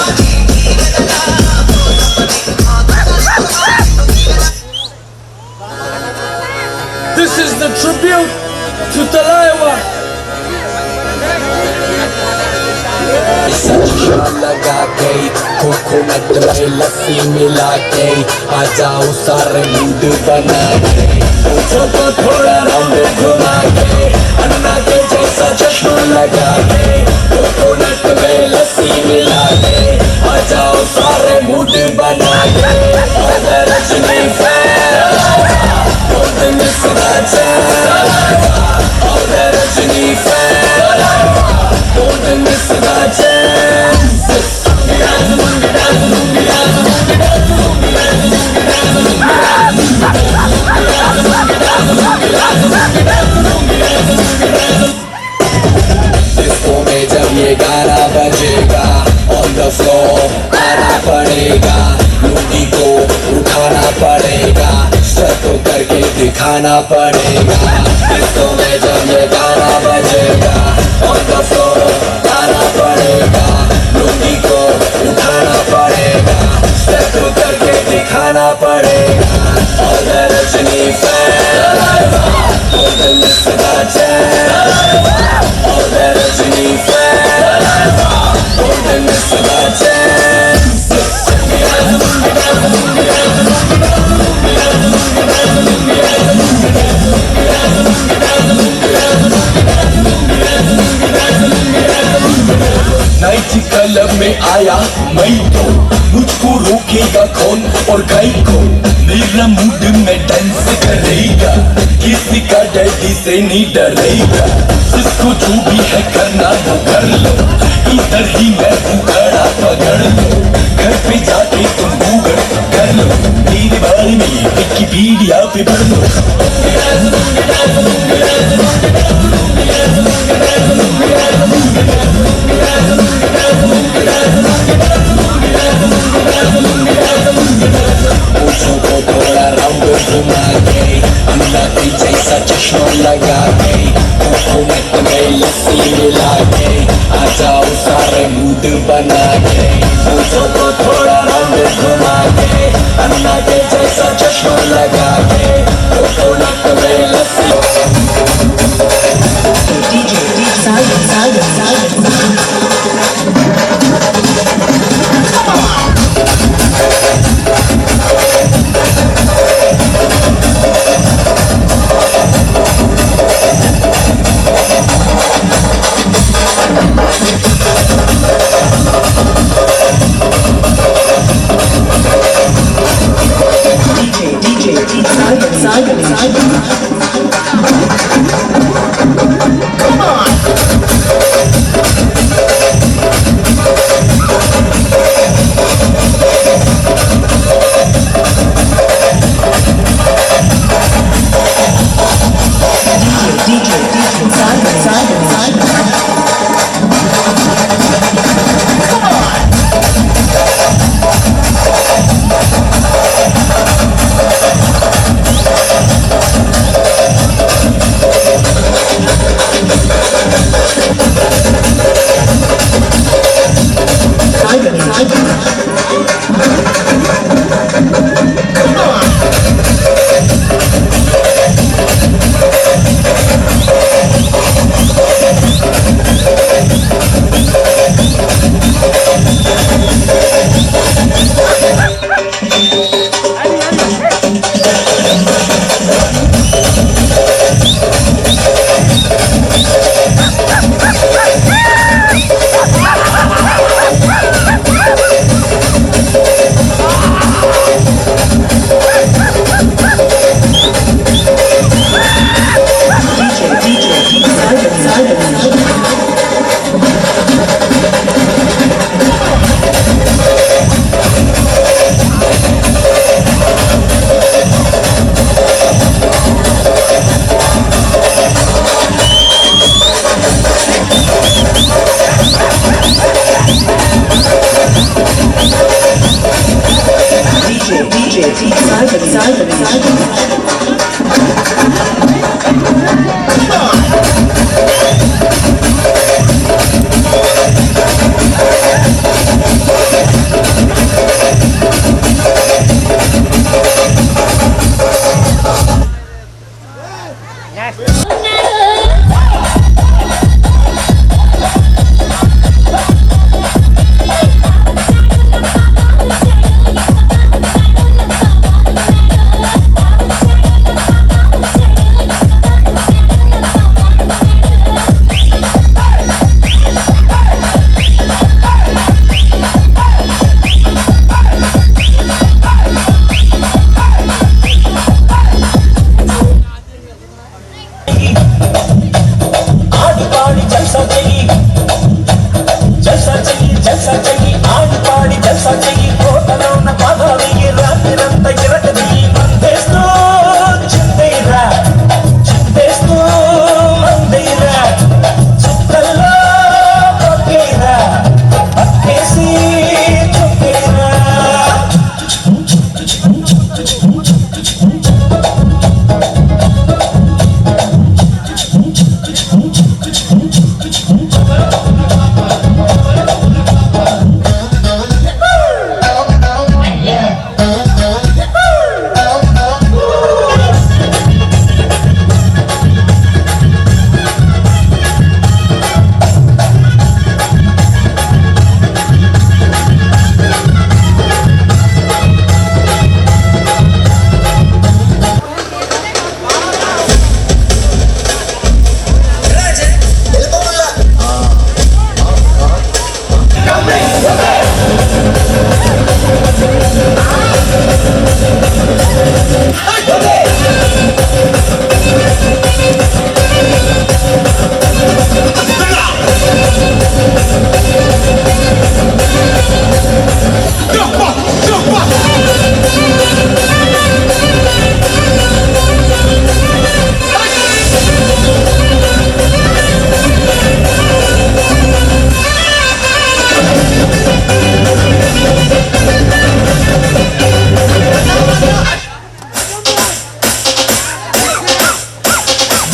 This is the tribute to Talaiwa. लगा गई कोकोनट में लस्सी मिला के आ जाओ सारे मूड बना के तो थोड़ा राउंड घुमा के अन्ना के जैसा चश्मा लगा के कोकोनट में लस्सी मिला के आ जाओ सारे मूड बना के Rajni don't miss that chance. Rajini don't miss that chance. Disco में जब ये गाना बजेगा on the floor आना पड़ेगा लुंगी को उठाना पड़ेगा तो करके दिखाना पड़ेगा डिस्को में जब ये गाना बजेगा on the floor आना पड़ेगा लुंगी को उठाना पड़ेगा तो करके दिखाना पड़ेगा और Rajni fan don't miss that chance और Rajni fan don't miss that chance night club में आया मैं तो मुझको रोकेगा कौन और गाय को मेरा मूड में डांस करेगा किसी का डैडी से नहीं डरेगा जिसको जो भी है करना वो कर लो इधर ही मैं हूँ खड़ा पकड़ लो घर पे जाके तुम गूगल कर लो मेरे बारे में विकिपीडिया पे पढ़ लो थोड़ा राउंड घुमा के अन्ना की जैसा चश्मा लगा के हुकूमत में लस्सी मिला के आ जाओ सारे मूड बना के मुझको थोड़ा राउंड घुमा के अन्ना के जैसा चश्मा लगा के हुकूमत में लस्सी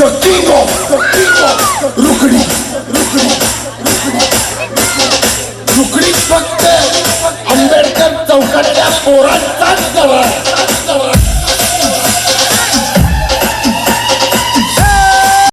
the king of रुकड़ी रुकड़ी फक्त आंबेडकर चौकातल्या पोरांचाच गळा